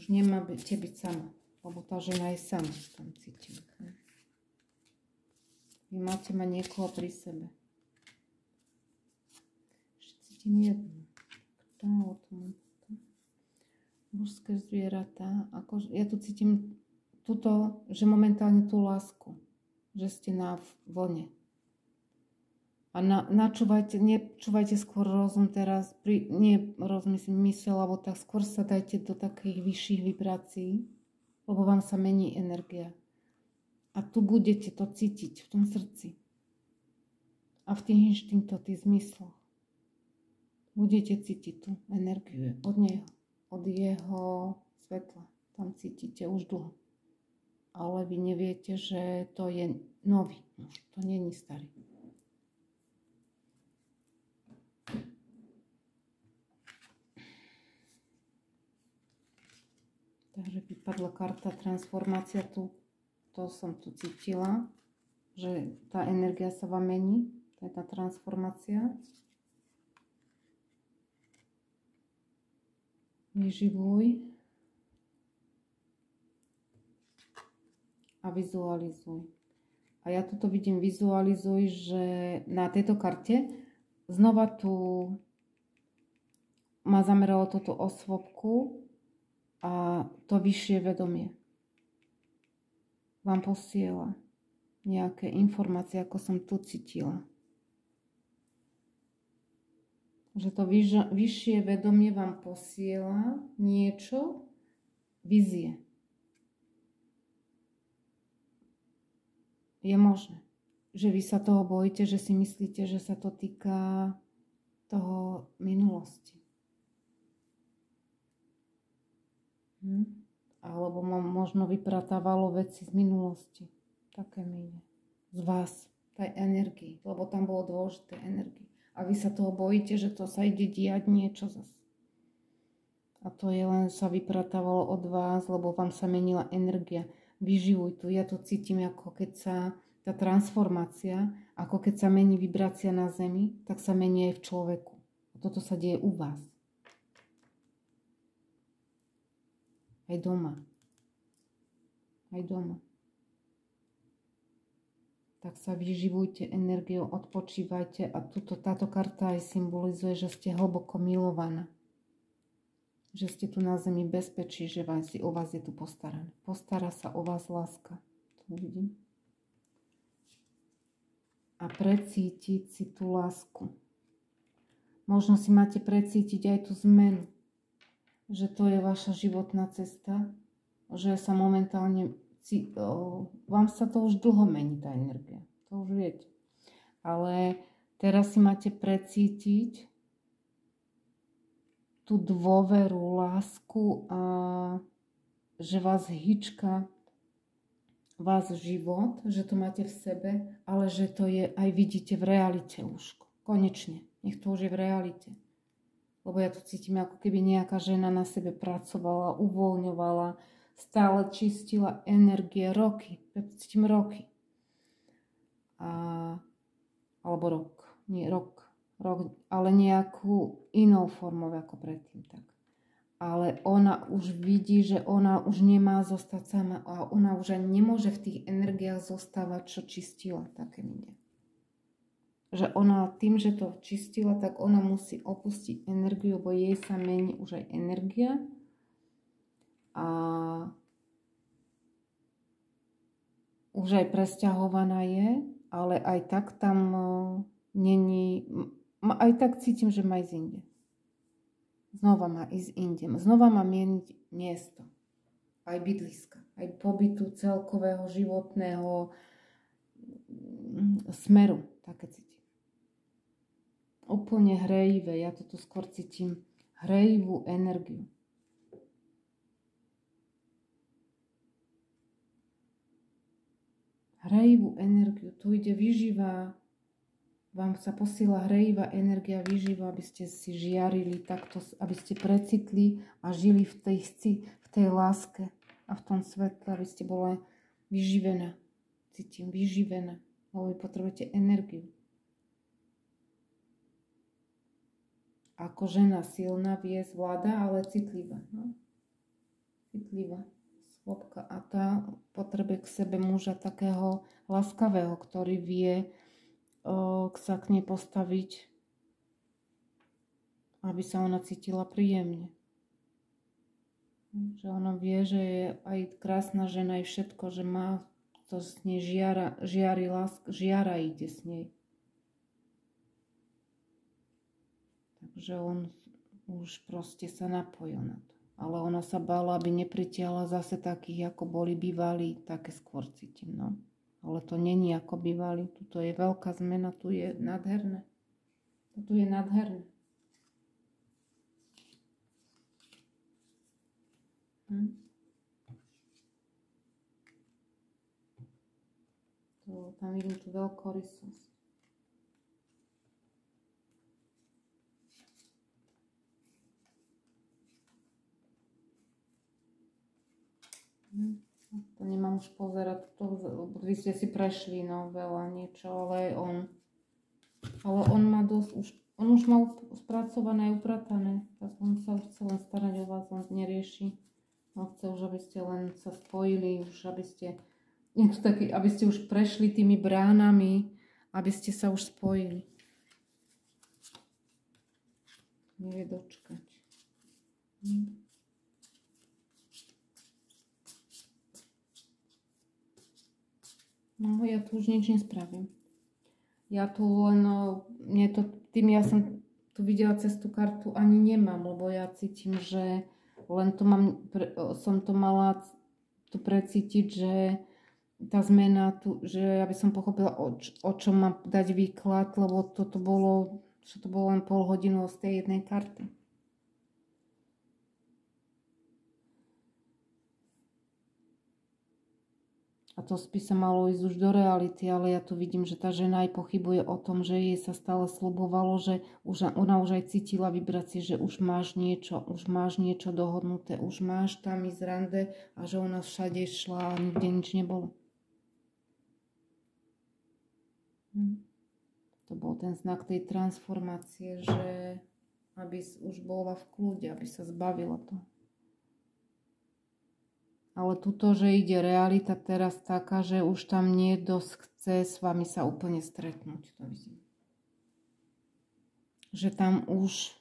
Už nemáte byť sama, lebo tá žena je sama, tam cítim. Vy máte mať niekoho pri sebe. Ešte cítim jednu. Mužské zvieratá. Ja tu cítim že momentálne tú lásku. Že ste na vlne. A nečúvajte skôr rozum teraz, nie rozmyslím mysel, alebo tak skôr sa dajte do takých vyšších vibrácií, lebo vám sa mení energia. A tu budete to cítiť v tom srdci a v tých inštinktoch, tých zmysloch. Budete cítiť tú energiu od neho, od jeho svetla. Tam cítite už dlho. Ale vy neviete, že to je nový muž, to nie je starý. Takže vypadla karta transformácia tu. To som tu cítila, že tá energia sa vám mení. To je tá transformácia. Vyživuj a vizualizuj. A ja toto vidím, vizualizuj, že na tejto karte znova tu ma zameralo toto osvobku a to vyššie vedomie vám posiela nejaké informácie, ako som tu cítila. Že to vyššie vedomie vám posiela niečo, vízie. Je možné, že vy sa toho bojíte, že si myslíte, že sa to týka toho minulosti. Alebo možno vypratávalo veci z minulosti. Také mi ide. Z vás, tej energii, lebo tam bolo dôležité energii. A vy sa toho bojíte, že to sa ide diať niečo zase. A to je len sa vypratávalo od vás, lebo vám sa menila energia. Vyživuj tu. Ja to cítim, ako keď sa tá transformácia, ako keď sa mení vibrácia na zemi, tak sa mení aj v človeku. A toto sa deje u vás. Aj doma. Aj doma. Tak sa vyživujte energiou, odpočívajte a táto karta aj symbolizuje, že ste hlboko milovaná. Že ste tu na zemi bezpečí, že o vás je tu postarané. Postará sa o vás láska. Tu vidím. A precítiť si tú lásku. Možno si máte precítiť aj tú zmenu. Že to je vaša životná cesta. Že sa momentálne vám sa to už dlho mení, tá energia. To už viete. Ale teraz si máte precítiť tú dôveru, lásku a že vás hýčka vás život, že to máte v sebe, ale že to je aj vidíte v realite už. Konečne. Nech to už je v realite. Lebo ja to cítim, ako keby nejaká žena na sebe pracovala, uvoľňovala, stále čistila energie roky. Cítim roky. Alebo rok. Nie rok, ale nejakú inou formou ako predtým. Tak. Ale ona už vidí, že ona už nemá zostať sama a ona už ani nemôže v tých energiách zostávať, čo čistila. Také mi ide. Že ona tým, že to čistila, tak ona musí opustiť energiu, bo jej sa mení už aj energia. A už aj presťahovaná je, ale aj tak tam není, aj tak cítim, že má ísť inde. Znova má ísť inde. Znova má mieniť miesto. Aj bydliska. Aj pobytu celkového životného smeru. Také cítim. Úplne hrejivé. Ja to tu skôr cítim. Hrejivú energiu. Hrejivú energiu. Tu ide výživa. Vám sa posiela hrejivá energia, výživa, aby ste si žiarili takto, aby ste precitli a žili v tej láske a v tom svetle, aby ste bola vyživená. Cítim, vyživená. Lebo vy potrebujete energiu. Ako žena silná vie, zvláda, ale citlivá. No? Citlivá. Slobka. A tá potrebuje k sebe muža takého láskavého, ktorý vie sa k nej postaviť, aby sa ona cítila príjemne. Že ona vie, že je aj krásna žena, aj všetko, že má to s nej žiara láska, žiara ide s nej. že on už proste sa napojil na to. Ale ona sa bála, aby nepritiahla zase takých, ako boli bývali, také skôr cítim, no. Ale to není ako bývali, tuto je veľká zmena, tu je nádherné. Tu je nádherné. Tam vidím tú veľkorysosť. To nemám už pozerať, vy ste si prešli, no veľa niečo, ale on má dosť, on už má spracované, upratané, tak on sa už chce len starať o vás, on nerieši. On chce už, aby ste len sa spojili, už aby ste už prešli tými bránami, aby ste sa už spojili. Nevie dočkať. No, ja tu už nič nespravím. Ja tu len, ja som tu videla cez tú kartu, ani nemám, lebo ja cítim, že len to som to mala tu precítiť, že tá zmena tu, že aby som pochopila, o čom mám dať výklad, lebo to bolo len pol hodinu z tej jednej karty. A to by sa malo ísť už do reality, ale ja tu vidím, že tá žena aj pochybuje o tom, že jej sa stále sľubovalo, že ona už aj cítila vibrácie, že už máš niečo dohodnuté, už máš tam ísť rande a že ona všade šla a nikde nič nebolo. To bol ten znak tej transformácie, že aby už bola v kľude, aby sa zbavila toho. Ale tuto, že ide realita teraz taká, že už tam nie dosť chce s vami sa úplne stretnúť. To vidím. Že tam už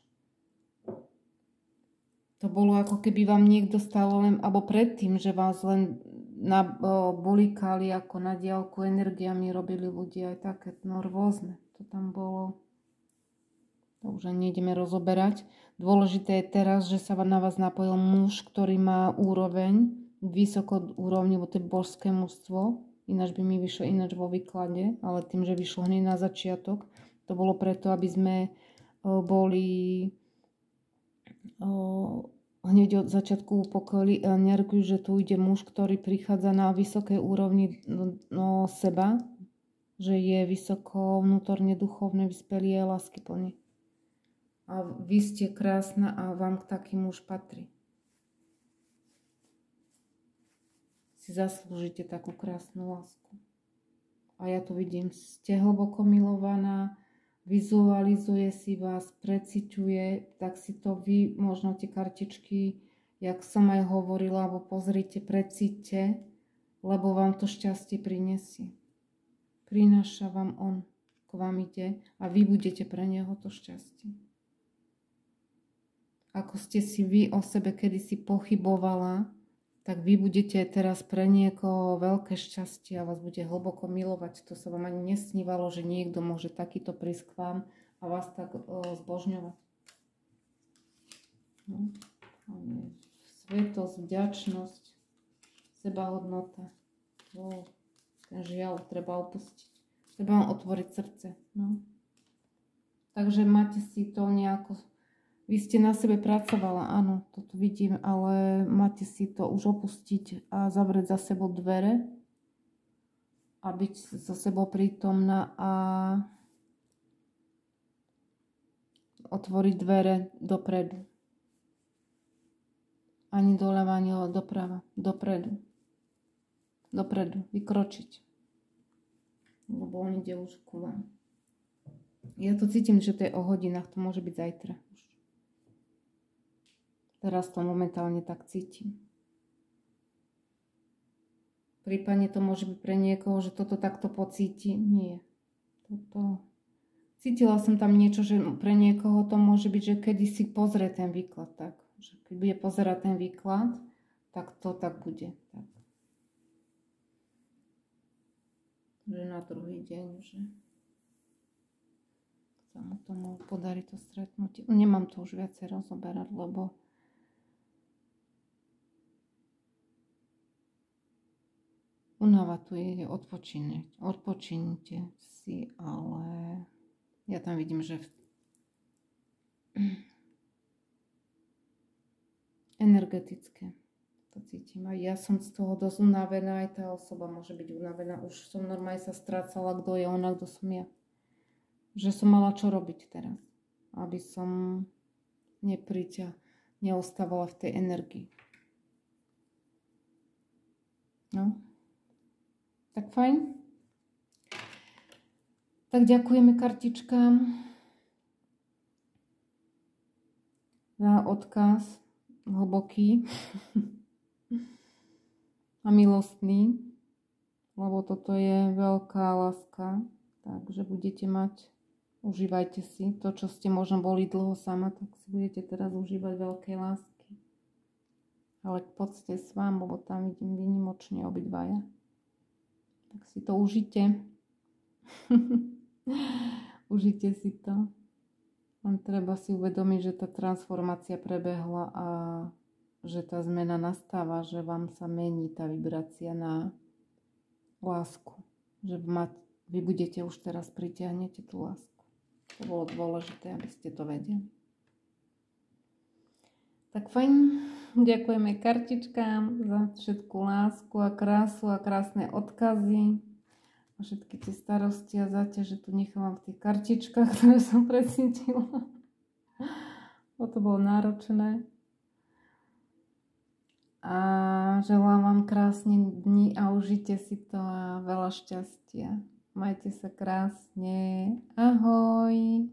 to bolo ako keby vám niekto stále len, alebo predtým, že vás len bolíkali ako na diaľku energiami, robili ľudia aj také, no rôzne. To tam bolo, to už ani nejdeme rozoberať. Dôležité je teraz, že sa na vás napojil muž, ktorý má úroveň, vysoko úrovni, bo to je božské mužstvo, ináč by mi vyšlo ináč vo výklade, ale tým, že vyšlo hneď na začiatok, to bolo preto, aby sme boli hneď od začiatku upokojili energiu, že tu ide muž, ktorý prichádza na vysokej úrovni seba, že je vysoko vnútorne duchovne, vyspelý a láskyplný. A vy ste krásna a vám k takým muž patrí. Si zaslúžite takú krásnu lásku. A ja tu vidím, ste hlboko milovaná, vizualizuje si vás, preciťuje, tak si to vy, možno tie kartičky, jak som aj hovorila, alebo pozrite, precíťte, lebo vám to šťastie prinesie. Prináša vám on, k vám ide a vy budete pre neho to šťastie. Ako ste si vy o sebe kedysi pochybovala, tak vy budete teraz pre niekoho veľké šťastie a vás bude hlboko milovať. To sa vám ani nesnívalo, že niekto môže takýto prísť k vám a vás tak zbožňovať. No. Svetosť, vďačnosť, sebahodnota. Ten žiaľ treba opustiť. Treba vám otvoriť srdce. No. Takže máte si to nejako... Vy ste na sebe pracovala, áno, toto vidím, ale máte si to už opustiť a zavrieť za sebou dvere a byť so sebou prítomná a otvoriť dvere dopredu. Ani doľava, ani doprava, dopredu. Dopredu, vykročiť. Lebo on ide už ku vám. Ja to cítim, že to je o hodinách, to môže byť zajtra. Teraz to momentálne tak cítim. Prípadne to môže byť pre niekoho, že toto takto pocíti. Nie. Cítila som tam niečo, že pre niekoho to môže byť, že kedy si pozrie ten výklad tak. Že keď bude pozerať ten výklad, tak to tak bude. Tak. Že na druhý deň, že sa mu tomu podarí to stretnutie. Nemám to už viacej rozoberať, lebo únava tu je, odpočinite si, ale ja tam vidím, že energetické to cítim. A ja som z toho dosť unavená, aj tá osoba môže byť unavená. Už som normálne sa strácala, kto je ona, kto som ja. Že som mala čo robiť teraz, aby som neostávala v tej energii. No, tak fajn. Tak ďakujeme kartičkám za odkaz hlboký a milostný, lebo toto je veľká láska, takže budete mať, užívajte si to, čo ste možno boli dlho sama, tak si budete teraz užívať veľké lásky. Ale k pocte s vám, lebo tam vidím výnimočne obidvaja. Tak si to užite. Užite si to. Len treba si uvedomiť, že tá transformácia prebehla a že tá zmena nastáva, že vám sa mení tá vibrácia na lásku. Že vy budete už teraz pritiahnete tú lásku. To bolo dôležité, aby ste to vedeli. Tak fajn, ďakujeme kartičkám za všetku lásku a krásu a krásne odkazy. A všetky tie starosti a záťaže tu nechávam v tých kartičkách, ktoré som precítila. To bolo náročné. A želám vám krásne dni a užite si to a veľa šťastia. Majte sa krásne. Ahoj.